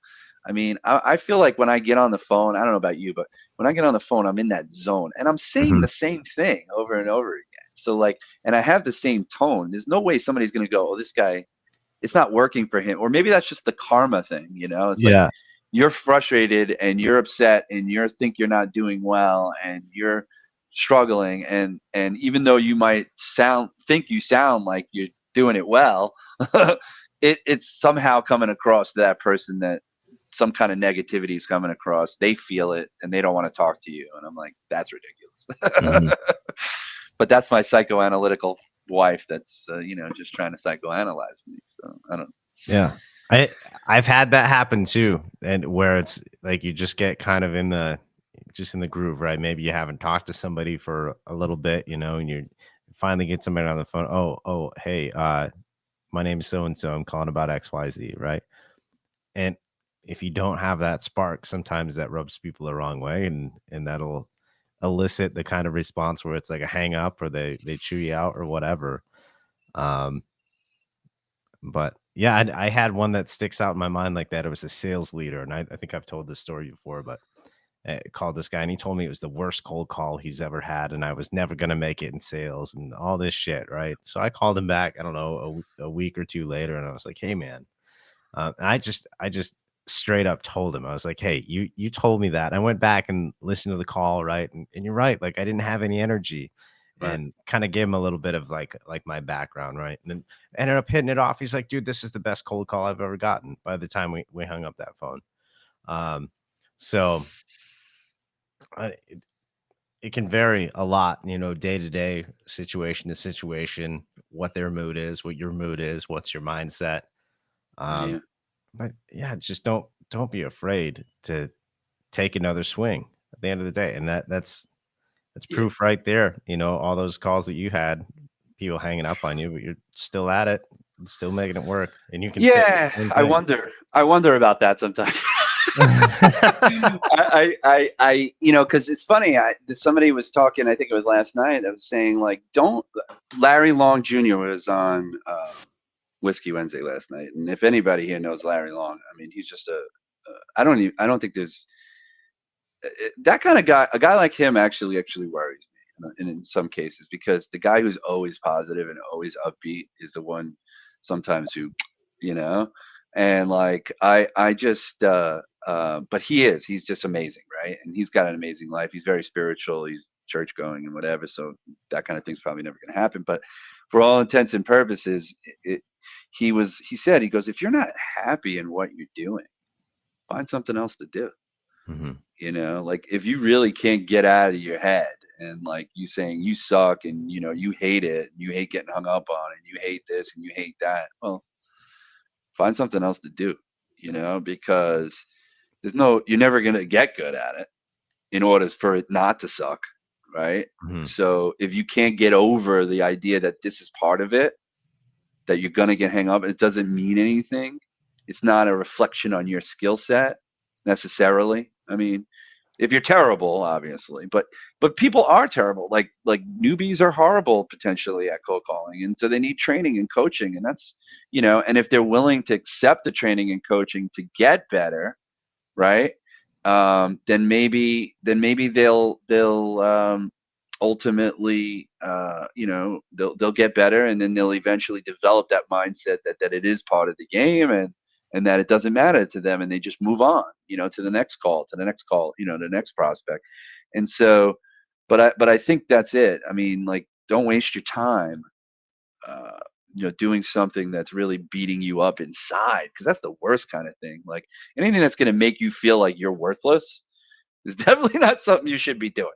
I mean, I feel like when I get on the phone, I don't know about you, but when I get on the phone, I'm in that zone and I'm saying Mhm. the same thing over and over again. So like, and I have the same tone. There's no way somebody's going to go, oh, this guy, it's not working for him. Or maybe that's just the karma thing, It's like Yeah. you're frustrated and you're upset and you think you're not doing well and you're struggling, and even though you might think you sound like you're doing it well, it's somehow coming across to that person that some kind of negativity is coming across. They feel it and they don't want to talk to you. And I'm like, that's ridiculous. Mhm. But that's my psychoanalytical wife that's just trying to psychoanalyze me. So I don't. Yeah. I've had that happen too, and where it's like you just get kind of in the groove, right? Maybe you haven't talked to somebody for a little bit, and you finally get somebody on the phone. Oh, hey, my name is so and so. I'm calling about XYZ, right? And if you don't have that spark, sometimes that rubs people the wrong way, and that'll elicit the kind of response where it's like a hang up, or they chew you out or whatever. Um, But yeah, I had one that sticks out in my mind like that. It was a sales leader, and I think I've told this story before, but I called this guy and he told me it was the worst cold call he's ever had, and I was never gonna make it in sales and all this shit, right? So I called him back, I don't know, a week or two later, and I was like, "Hey, man," and I just straight up told him, I was like, "Hey, you told me that." I went back and listened to the call, right? And you're right, like I didn't have any energy, Right. and kind of gave him a little bit of like my background, right? And then ended up hitting it off. He's like, "Dude, this is the best cold call I've ever gotten." By the time we hung up that phone, um, so it can vary a lot, day to day, situation to situation, what their mood is, what your mood is, what's your mindset. Yeah. Um, but yeah, just don't be afraid to take another swing at the end of the day. And that's Yeah. proof right there. All those calls that you had, people hanging up on you, but you're still at it and still making it work. And you can say the Yeah. same I thing. wonder about that sometimes. Because it's funny. Somebody was talking. I think it was last night. I was saying like, don't. Larry Long Jr. was on Whiskey Wednesday last night, and if anybody here knows Larry Long, I mean, he's just I don't think there's that kind of guy. A guy like him actually worries me in some cases, because the guy who's always positive and always upbeat is the one sometimes who, you know, and like I just but he's just amazing, right? And he's got an amazing life. He's very spiritual. He's church going and whatever. So that kind of thing's probably never going to happen. But for all intents and purposes, he said, he goes, if you're not happy in what you're doing, find something else to do. Mhm. Like if you really can't get out of your head and like you saying you suck and you hate it, you hate getting hung up on it, you hate this and you hate that, well, find something else to do, because you're never going to get good at it in order for it not to suck, right? Mhm. So if you can't get over the idea that this is part of it, that you're going to get hung up, it doesn't mean anything. It's not a reflection on your skill set necessarily. I mean, if you're terrible, obviously, but people are terrible. Like newbies are horrible potentially at cold calling, and so they need training and coaching, and that's and if they're willing to accept the training and coaching to get better, right? Then maybe they'll ultimately they'll get better, and then they'll eventually develop that mindset that it is part of the game, and that it doesn't matter to them, and they just move on, to the next call, the next prospect. And so, but I think that's it. I mean, like, don't waste your time doing something that's really beating you up inside, because that's the worst kind of thing. Like anything that's going to make you feel like you're worthless is definitely not something you should be doing,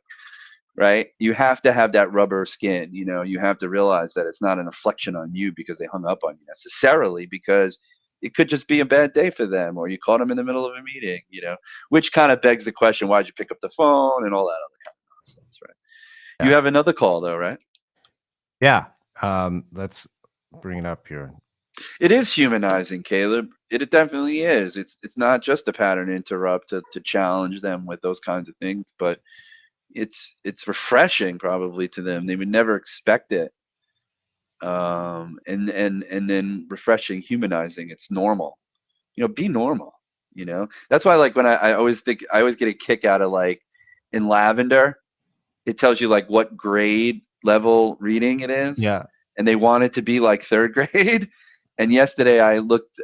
right? You have to have that rubber skin. You have to realize that it's not an reflection on you because they hung up on you necessarily, because it could just be a bad day for them, or you caught them in the middle of a meeting, which kind of begs the question, why'd you pick up the phone and all that other kind of nonsense, right? Yeah. You have another call though, right? Yeah. Let's bring it up here. It is humanizing, Caleb. It definitely is. It's not just a pattern interrupt to challenge them with those kinds of things, but it's refreshing probably to them. They would never expect it. And then refreshing, humanizing. It's normal. Be normal. That's why, like, when I always get a kick out of, like, in Lavender, it tells you like what grade level reading it is. Yeah. And they want it to be like 3rd grade. And yesterday I looked,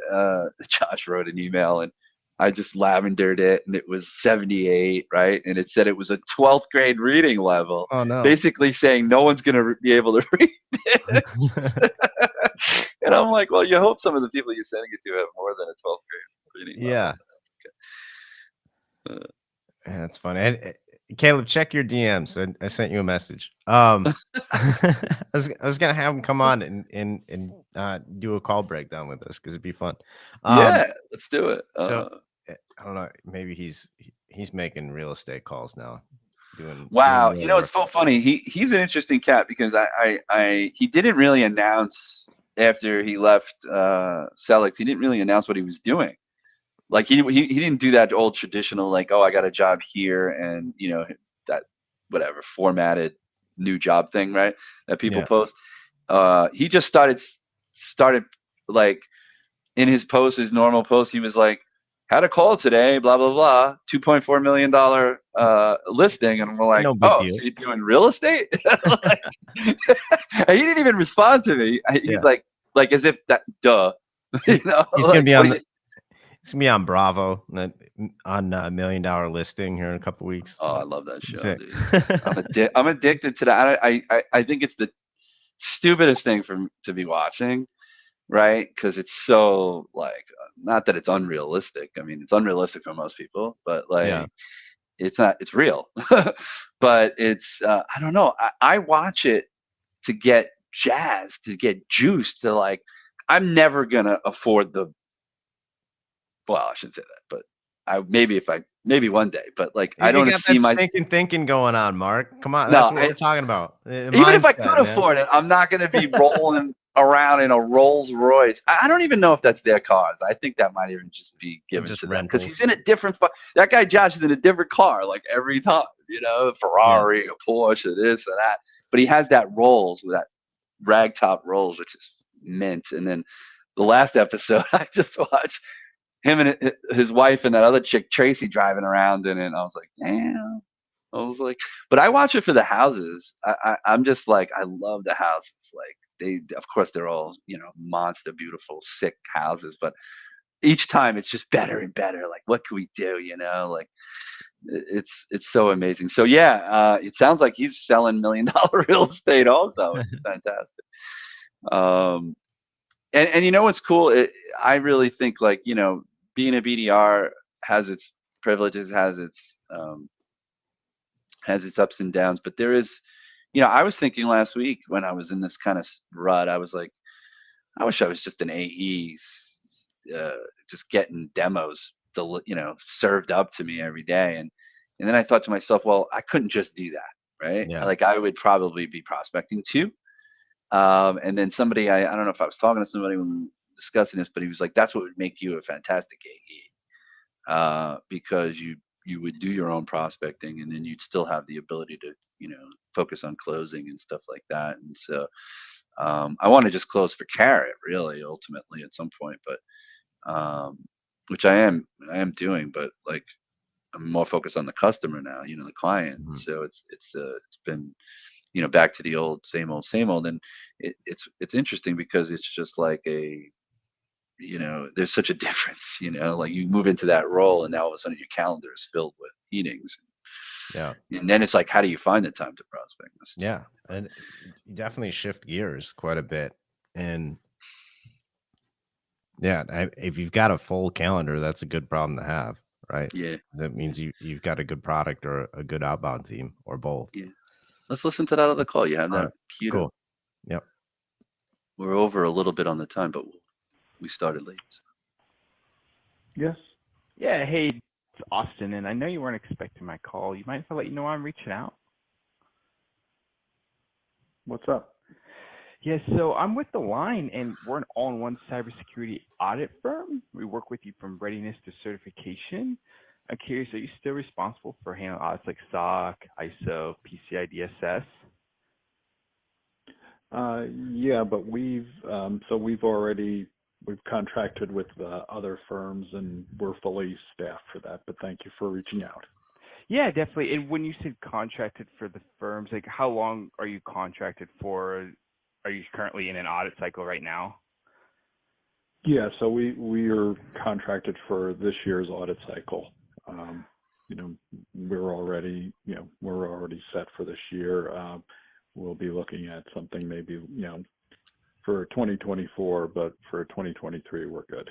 Josh wrote an email and I just lavendered it and it was 78, right? And it said it was a 12th grade reading level. Oh no. Basically saying no one's going to be able to read this. And I'm like, well, you hope some of the people you're sending it to have more than a 12th grade reading level. Yeah. Yeah, that's funny. Caleb, check your DMs. I sent you a message. I was gonna have him come on and do a call breakdown with us because it'd be fun. Yeah, let's do it. So I don't know. Maybe he's making real estate calls now. Wow, doing real it's so funny. He's an interesting cat because he didn't really announce after he left Celtics. He didn't really announce what he was doing. Like he didn't do that old traditional, like, oh, I got a job here, and that whatever formatted new job thing, right? That people post. He just started like in his post, his normal post, he was like, had a call today, blah blah blah, $2.4 million listing, and we're like, no big oh, deal. so you're doing real estate? Like, and he didn't even respond to me. He's like as if that, duh. He's gonna be on It's gonna be on Bravo on $1 million listing here in a couple weeks. Oh, I love that show, dude. I'm addicted to that. I think it's the stupidest thing to be watching, right? Because it's so, like, not that it's unrealistic. I mean, it's unrealistic for most people, but like it's not. It's real, but it's I don't know. I watch it to get jazzed, to get juiced, to like. I'm never gonna afford the. Well, I shouldn't say that, but maybe one day, but like I don't see my stinking thinking going on, Mark. Come on, No, that's what we're talking about. Even if I could afford it, I'm not going to be rolling around in a Rolls Royce. I don't even know if that's their cars. I think that might even just be given to them because he's in a different. That guy Josh is in a different car like every time. A Ferrari, a Porsche, this and that. But he has that Rolls with that ragtop Rolls, which is mint. And then the last episode I just watched. Him and his wife and that other chick Tracy driving around in it, and I was like, damn. I was like, but I watch it for the houses. I'm just like, I love the houses. Like of course, they're all monster, beautiful, sick houses, but each time it's just better and better. Like, what can we do? Like it's so amazing. So yeah, it sounds like he's selling $1 million real estate also, which is fantastic. And what's cool? I really think, like, being a BDR has its privileges, has its ups and downs. But there is, I was thinking last week when I was in this kind of rut, I was like, I wish I was just an AE, just getting demos, served up to me every day. And then I thought to myself, well, I couldn't just do that, right? Yeah. Like I would probably be prospecting too. And then somebody, I don't know if I was talking to somebody when we were discussing this, but he was like, that's what would make you a fantastic AE, because you would do your own prospecting, and then you'd still have the ability to, focus on closing and stuff like that. And so I want to just close for carrot, really, ultimately at some point, but which I am doing, but like I'm more focused on the customer now, the client. Mm-hmm. So it's been, back to the old, same old. And it's interesting because it's just like there's such a difference, like you move into that role and now all of a sudden your calendar is filled with meetings. Yeah. And then it's like, how do you find the time to prospect? Yeah. And you definitely shift gears quite a bit And yeah, if you've got a full calendar, that's a good problem to have, right? Yeah. That means you've got a good product or a good outbound team or both. Yeah. Let's listen to that other call. You have All that right, queued up. cool. Yep. We're over a little bit on the time, but we started late. So. Yes. Yeah, hey, it's Austin, and I know you weren't expecting my call. You mind if I let you know I'm reaching out? What's up? Yeah, so I'm with The Line, and we're an all-in-one cybersecurity audit firm. We work with you from readiness to certification. I'm curious, are you still responsible for handling audits like SOC, ISO, PCI DSS? Yeah, but we've contracted with other firms and we're fully staffed for that. But thank you for reaching out. Yeah, definitely. And when you said contracted for the firms, like how long are you contracted for? Are you currently in an audit cycle right now? Yeah, so we are contracted for this year's audit cycle. We're already set for this year. We'll be looking at something maybe for 2024, but for 2023 we're good.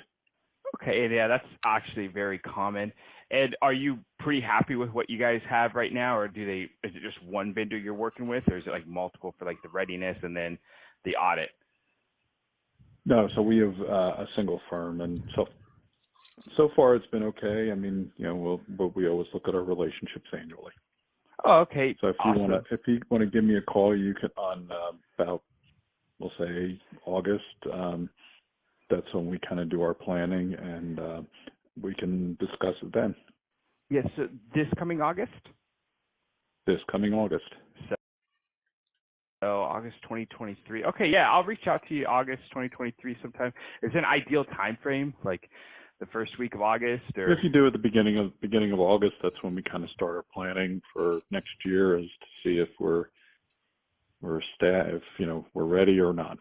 Okay, and yeah, that's actually very common. And are you pretty happy with what you guys have right now, or is it just one vendor you're working with, or is it like multiple for like the readiness and then the audit? No, so we have a single firm, and so far it's been okay. I mean, but we always look at our relationships annually. Oh, okay. So if awesome. you want to give me a call, you can on about, we'll say August. That's when we kind of do our planning, and we can discuss it then. Yes, so this coming August? This coming August. So August 2023. Okay, yeah, I'll reach out to you August 2023 sometime. Is there an ideal time frame, like the first week of August, or if you do at the beginning of August, that's when we kind of start our planning for next year, is to see if we're ready or not.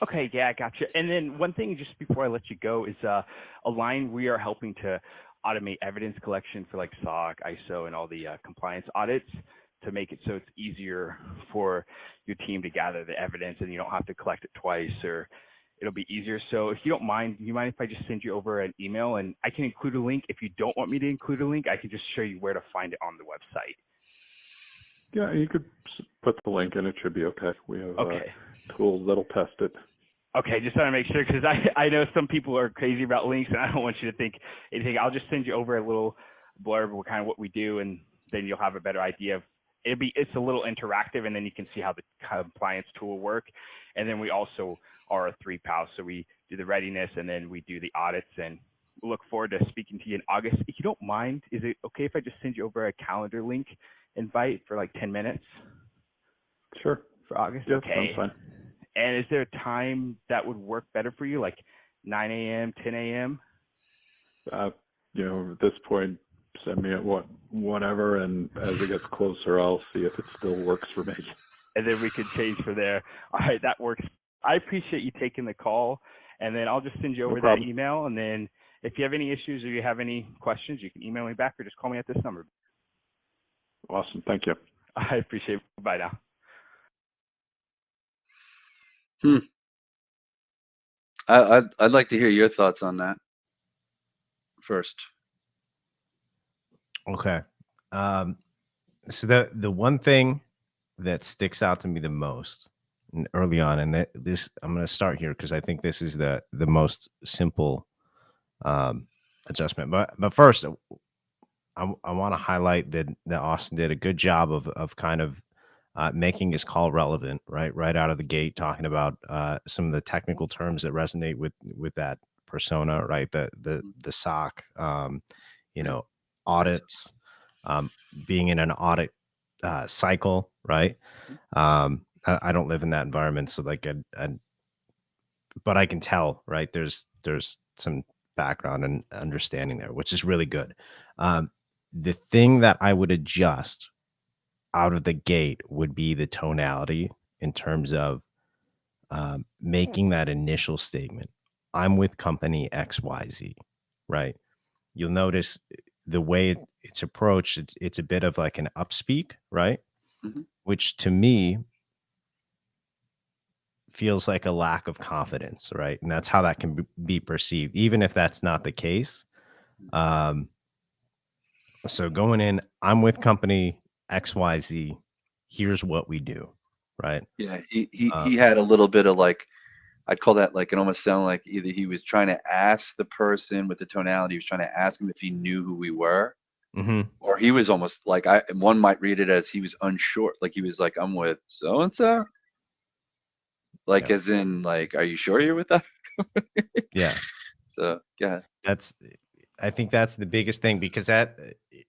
Okay, yeah, I gotcha. And then one thing just before I let you go is Align, we are helping to automate evidence collection for like SOC, ISO, and all the compliance audits to make it so it's easier for your team to gather the evidence and you don't have to collect it twice, or it'll be easier. So if you don't mind, you mind if I just send you over an email and I can include a link? If you don't want me to include a link, I can just show you where to find it on the website. Yeah, you could put the link in. It should be okay. We have tools that'll test it. Okay, just want to make sure, because I know some people are crazy about links, and I don't want you to think anything. I'll just send you over a little blurb of kind of what we do, and then you'll have a better idea of it's a little interactive, and then you can see how the compliance tool will work. And then we also are a 3PAL, so we do the readiness, and then we do the audits, and we look forward to speaking to you in August. If you don't mind, is it okay if I just send you over a calendar link invite for like 10 minutes? Sure. For August? Yeah, okay. sounds fine. And is there a time that would work better for you, like 9 a.m., 10 a.m.? At this point, send me whatever, and as it gets closer, I'll see if it still works for me. And then we can change for there. All right, that works. I appreciate you taking the call, and then I'll just send you over that email. And then if you have any issues or you have any questions, you can email me back or just call me at this number. Awesome. Thank you. I appreciate it. Bye now. I'd like to hear your thoughts on that first. Okay. So the one thing that sticks out to me the most early on, and this I'm going to start here because I think this is the most simple adjustment. But first, I want to highlight that Austin did a good job of kind of making his call relevant, right out of the gate, talking about some of the technical terms that resonate with that persona, right? The SOC, audits, being in an audit cycle, right? I don't live in that environment, so like, but I can tell, right? There's some background and understanding there, which is really good. The thing that I would adjust out of the gate would be the tonality in terms of making that initial statement. I'm with company XYZ, right? You'll notice the way it's approached, it's a bit of like an upspeak, right? Mm-hmm. Which to me feels like a lack of confidence, right? And that's how that can be perceived, even if that's not the case. So going in, I'm with company XYZ. Here's what we do, right? Yeah, Uh, he had a little bit of like, I'd call that like, it almost sounded like either he was trying to ask the person with the tonality, he was trying to ask him if he knew who we were, mhm. or he was almost like, one might read it as he was unsure, like he was like, I'm with so and so, like Yeah, as in like, are you sure you're with that? yeah. So yeah, That's I think that's the biggest thing because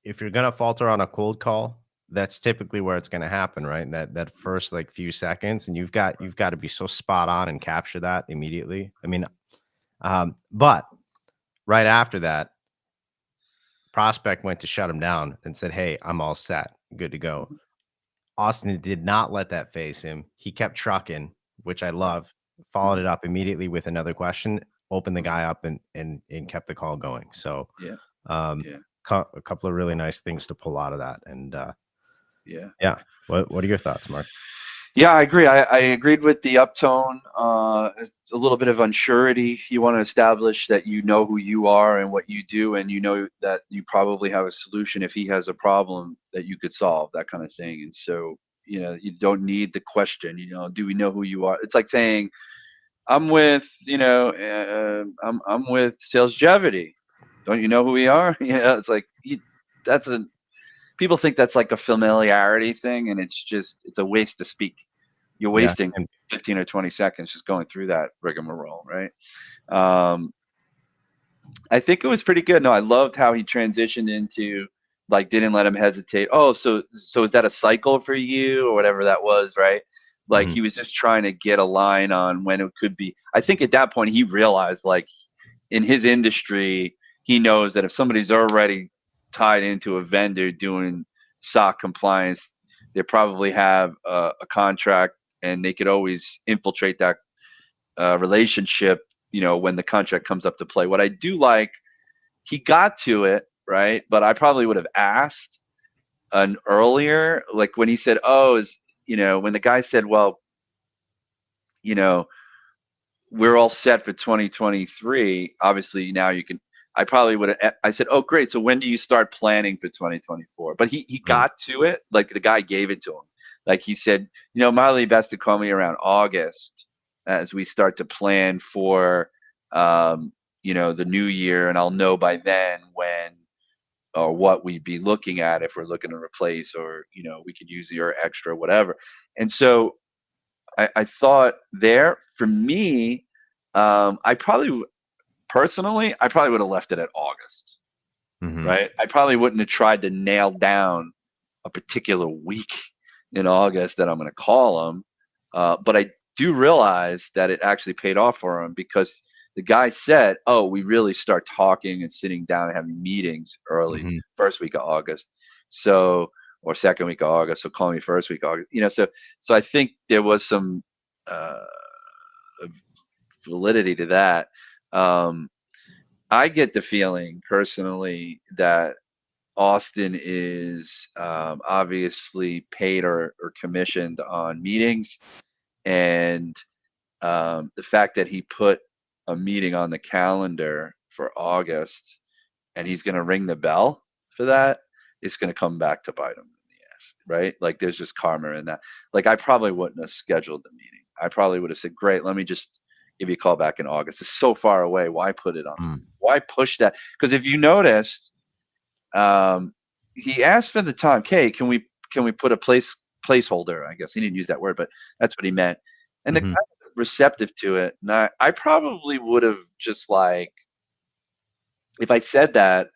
if you're gonna falter on a cold call, that's typically where it's gonna happen, right? That first like few seconds, and you've got to be so spot on and capture that immediately. I mean, but right after that, prospect went to shut him down and said, "Hey, I'm all set, good to go." Austin did not let that phase him. He kept trucking, which I right. love. Followed Mhm. it up immediately with another question, opened the Mhm. guy up and kept the call going. So Yeah, um, yeah, a couple of really nice things to pull out of that. And yeah. yeah, what are your thoughts, Mark? Yeah, I agree. I agreed with the uptone. It's a little bit of unsurety. You want to establish that you know who you are and what you do, and you know that you probably have a solution if he has a problem that you could solve, that kind of thing. And so, you don't need the question, do we know who you are? It's like saying, I'm with, I'm with Salesgevity. Don't you know who we are? It's like, that's a, people think that's like a familiarity thing, and it's a waste to speak. You're Yeah, wasting and 15 or 20 seconds just going through that rigmarole, right? Um, I think it was pretty good. No, I loved how he transitioned into like didn't let him hesitate. Oh, so is that a cycle for you or whatever that was, right? Like mhm, he was just trying to get a line on when it could be. I think at that point he realized like in his industry, he knows that if somebody's already tied into a vendor doing SOC compliance, they probably have a contract and they could always infiltrate that relationship, when the contract comes up to play. What I do like, he got to it, right? But I probably would have asked an earlier, like when he said, oh, when the guy said, well, you know, we're all set for 2023. Obviously, now you can. I probably would have. I said, "Oh, great. So when do you start planning for 2024?" But he mhm, got to it. Like the guy gave it to him. Like he said, Marley, best to call me around August as we start to plan for, the new year, and I'll know by then when or what we'd be looking at if we're looking to replace, or we could use your extra whatever. And so I thought there for me, I probably personally, I probably would have left it at August, mhm, right? I probably wouldn't have tried to nail down a particular week in August that I'm going to call him. But I do realize that it actually paid off for him because the guy said, "Oh, we really start talking and sitting down and having meetings early mhm. first week of August." So, or second week of August. So call me first week of August. So I think there was some uh, validity to that. Um, I get the feeling personally that Austin is obviously paid or commissioned on meetings, and the fact that he put a meeting on the calendar for August and he's going to ring the bell for that is going to come back to bite him in the ass, right? Like there's just karma in that. Like I probably wouldn't have scheduled the meeting. I probably would have said, "Great, let me just give you a call back in August." It's so far away. Why put it on? Mm. Why push that? Because if you noticed, um, he asked for the time. Okay, can we put a placeholder? I guess he didn't use that word, but that's what he meant. And the guy Mhm. was receptive to it. And I probably would have just like, if I said that,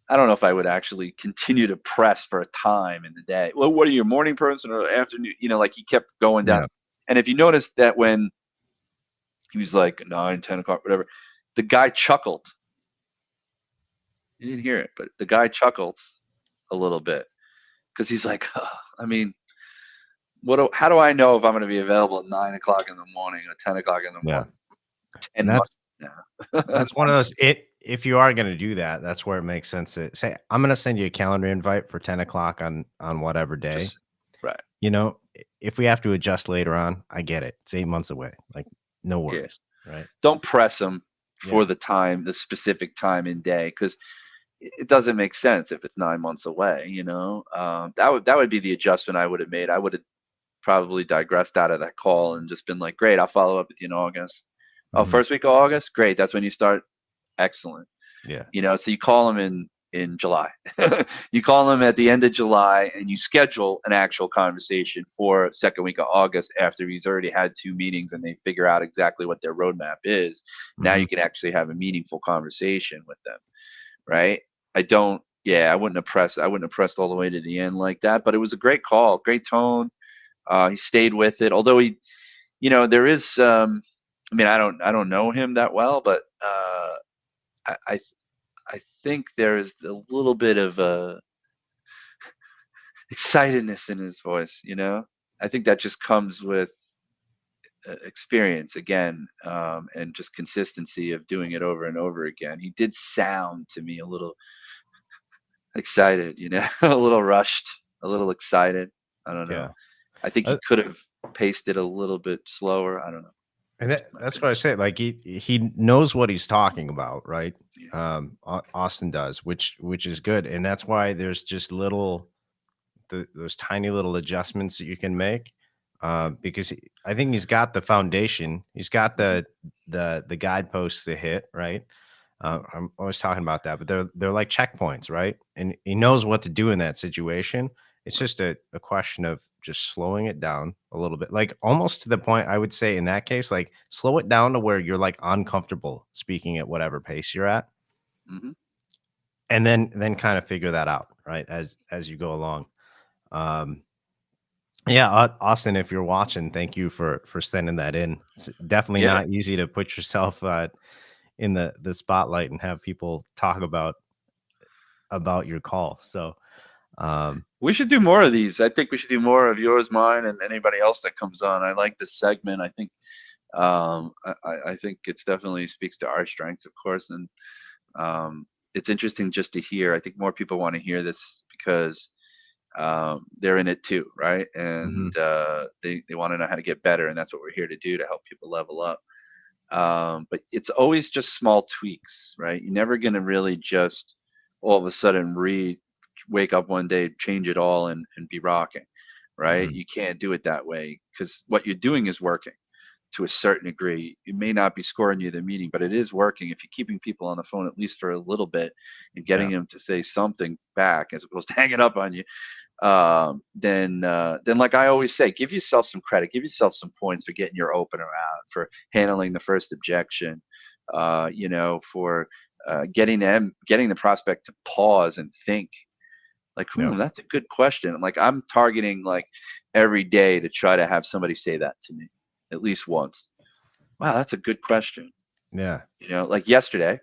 I don't know if I would actually continue to press for a time in the day. Well, what are you, a morning person or afternoon? Like he kept going down. Yeah. And if you notice that when he was like 9, 10 o'clock, whatever, the guy chuckled. You didn't hear it, but the guy chuckled a little bit because he's like, "Oh, I mean, how do I know if I'm going to be available at 9 o'clock in the morning or 10 o'clock in the Yeah. morning? And 10 months now." that's one of those if you are gonna do that, that's where it makes sense to say, I'm gonna send you a calendar invite for 10 o'clock on whatever day. Just right. you know, if we have to adjust later on, I get it. It's 8 months away. Like, no Yeah. worries, right? Don't press them for Yeah. the time, the specific time and day, because it doesn't make sense if it's 9 months away. That would be the adjustment I would have made. I would have probably digressed out of that call and just been like, great, I'll follow up with you in August. Oh, Mhm. first week of August, great. That's when you start. Excellent. Yeah. So you call them in July. You call them at the end of July, and you schedule an actual conversation for second week of August after he's already had 2 meetings and they figure out exactly what their roadmap is. Now Mhm. you can actually have a meaningful conversation with them, right? I wouldn't have pressed all the way to the end like that, but it was a great call, great tone. He stayed with it, although there is, I don't know him that well, but I, I I think there is a little bit of excitedness in his voice. I think that just comes with experience again, and just consistency of doing it over and over again. He did sound to me a little excited, a little rushed, a little excited. I don't know. Yeah. I think he Uh, could have paced it a little bit slower. I don't know. And My that's what opinion. I say. Like, he knows what he's talking about, right? Yeah. Austin does, which is good, and that's why there's just those tiny little adjustments that you can make, because I think he's got the foundation, he's got Mhm. the guideposts to hit, right? Mhm. I'm always talking about that, but they're like checkpoints, right? And he knows what to do in that situation. It's Right. just a question of just slowing it down a little bit, like almost to the point I would say in that case, like slow it down to where you're like uncomfortable speaking at whatever pace you're at, Mhm. and then kind of figure that out, right, as you go along. Um, yeah, Austin, if you're watching, thank you for sending that in. It's definitely Yeah. not easy to put yourself in the spotlight and have people talk about your call. So, um, We should do more of these. I think we should do more of yours, mine, and anybody else that comes on. I like this segment. I think I think it's definitely speaks to our strengths, of course, and it's interesting just to hear. I think more people want to hear this because they're in it too, right? mhm, And they want to know how to get better, and that's what we're here to do, to help people level up. But it's always just small tweaks, right? You're never going to really just all of a sudden wake up one day, change it all, and be rocking, right? mhm, You can't do it that way, because what you're doing is working to a certain degree. It may not be scoring you the meeting, but it is working. If you're keeping people on the phone at least for a little bit and getting yeah, them to say something back as opposed to hanging up on you, then like I always say, give yourself some credit, give yourself some points for getting your opener out, for handling the first objection, for getting the prospect to pause and think, like, yeah, that's a good question. Like, I'm targeting like every day to try to have somebody say that to me at least once. Wow, that's a good question. yeah, Like yesterday,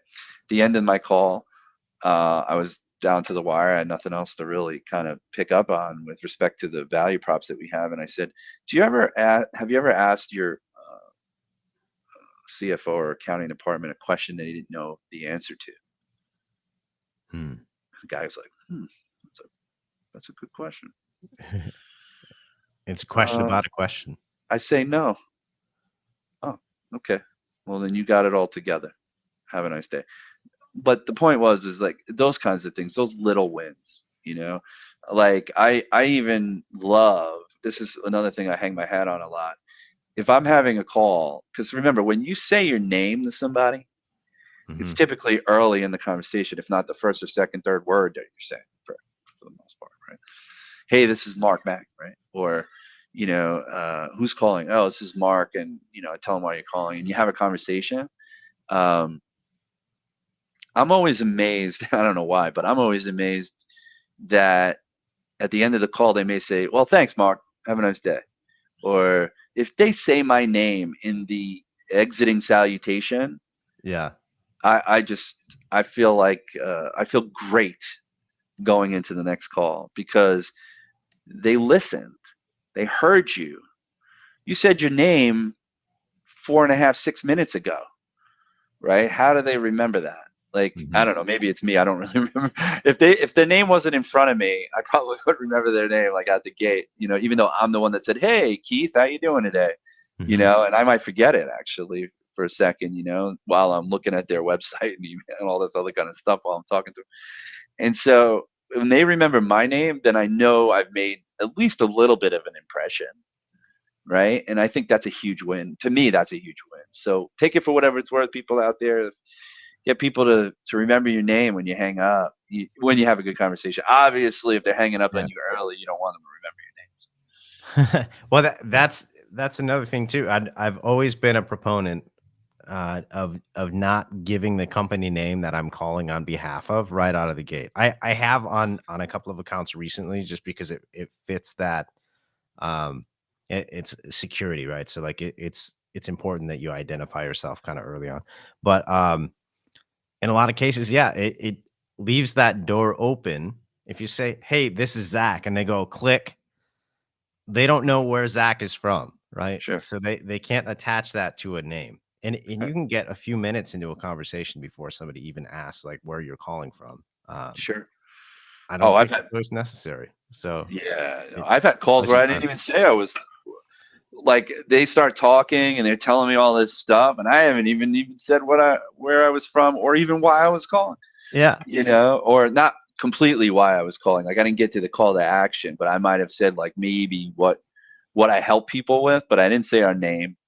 the end of my call, I was down to the wire. I had nothing else to really kind of pick up on with respect to the value props that we have. And I said, have you ever asked your CFO or accounting department a question they didn't know the answer to? hmm. The guy was like, that's a, that's a good question. It's a question Uh, about a question. I say no. Oh, okay. Well, then you got it all together. Have a nice day. But the point is like those kinds of things, those little wins, like I even love, this is another thing I hang my hat on a lot. If I'm having a call, because remember, when you say your name to somebody, it's Mhm, typically early in the conversation, if not the first or second, third word that you're saying, for the most part, right? Hey, this is Mark Mack, right? Or, who's calling? Oh, this is Mark, and I tell them why you're calling, and you have a conversation. Um, I'm always amazed. I don't know why, but I'm always amazed that at the end of the call, they may say, well, thanks, Mark. Have a nice day. Or if they say my name in the exiting salutation, yeah, I feel like I feel great going into the next call, because they listened. They heard you. You said your name 4.5, 6 minutes ago, right? How do they remember that? Like, Mhm. I don't know, maybe it's me. I don't really remember. If their name wasn't in front of me, I probably would remember their name like at the gate, even though I'm the one that said, "Hey, Keith, how you doing today?" Mhm. And I might forget it actually for a second, while I'm looking at their website and email and all this other kind of stuff while I'm talking to them. And so when they remember my name, then I know I've made at least a little bit of an impression, right? And I think that's a huge win. To me, that's a huge win. So take it for whatever it's worth, people out there. Get people to remember your name when you hang up, when you have a good conversation. Obviously, if they're hanging up on Yeah. you early, you don't want them to remember your names. Well, that's another thing too. I've always been a proponent of not giving the company name that I'm calling on behalf of right out of the gate. I have on a couple of accounts recently just because it fits that it's security, right? So like it's important that you identify yourself kind of early on. But in a lot of cases, yeah, it leaves that door open. If you say, "Hey, this is Zach," and they go click, they don't know where Zach is from, right? Sure. So they can't attach that to a name. And Right. you can get a few minutes into a conversation before somebody even asks like where you're calling from. Sure. I Oh, don't I've think had it's always necessary. So yeah, no, it I've had calls lets where you I kind didn't of even say I was like they start talking and they're telling me all this stuff and I haven't even said where I was from or even why I was calling, yeah. or not completely why I was calling. Like I didn't get to the call to action, but I might have said like maybe what I help people with, but I didn't say our name.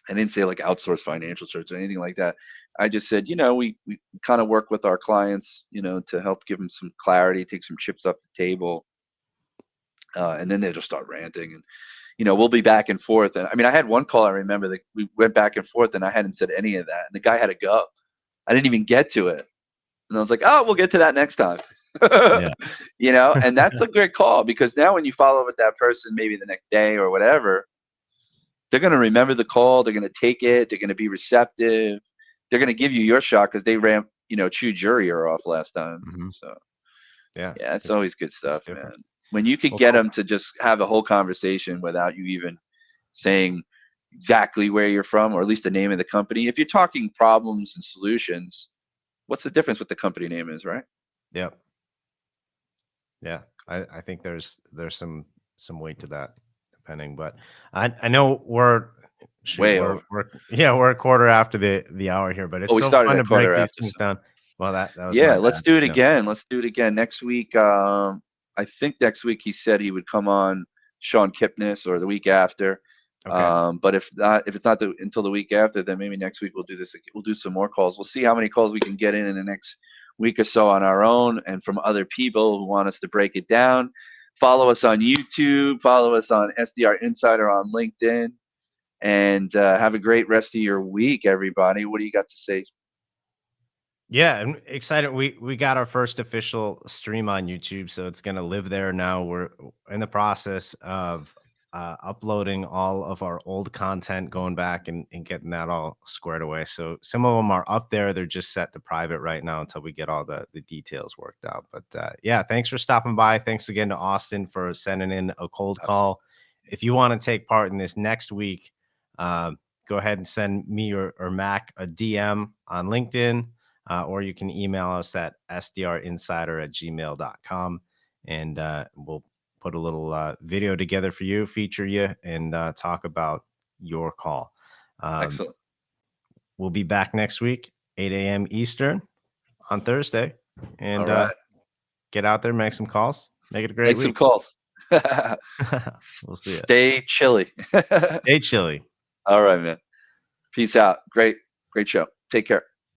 I didn't say like outsourced financial service or anything like that. I just said, we kind of work with our clients, to help give them some clarity, take some chips off the table. And then they just start ranting and, we'll be back and forth. And I mean, I had one call I remember that we went back and forth and I hadn't said any of that. And the guy had to go. I didn't even get to it. And I was like, oh, we'll get to that next time. Yeah. And that's a great call because now when you follow up with that person, maybe the next day or whatever, they're going to remember the call. They're going to take it. They're going to be receptive. They're going to give you your shot because they chewed your ear off last time. Mhm. So Yeah. yeah, it's It's always good it's stuff, man. different. When you could Well, get cool. them to just have a whole conversation without you even saying exactly where you're from or at least the name of the company. If you're talking problems and solutions, what's the difference what the company name is, right? Yep. Yeah. I think there's some weight to that depending, but I know Way over. we're a quarter after the hour here, but Oh, it's we so started fun at to break quarter these after. things So. down. Well, that was Yeah, my let's bad. do it again. Let's do it again next week. I think next week he said he would come on Sean Kipnis or the week after. Okay. But if it's not until the week after, then maybe next week we'll do this. We'll do some more calls. We'll see how many calls we can get in the next week or so on our own and from other people who want us to break it down. Follow us on YouTube. Follow us on SDR Insider on LinkedIn. And have a great rest of your week, everybody. What do you got to say? Yeah, I'm excited. We got our first official stream on YouTube, so it's gonna live there now. We're in the process of uploading all of our old content, going back and getting that all squared away. So some of them are up there; they're just set to private right now until we get all the details worked out. But yeah, thanks for stopping by. Thanks again to Austin for sending in a cold call. If you want to take part in this next week, go ahead and send me or Mac a DM on LinkedIn. Or you can email us at sdrinsider@gmail.com and we'll put a little video together for you, feature you, and talk about your call. Excellent. We'll be back next week, 8 a.m. Eastern on Thursday. And All right. get out there, make some calls, make it a great Make some week. calls. We'll see you. Stay chilly. Stay chilly. All right, man. Peace out. Great show. Take care.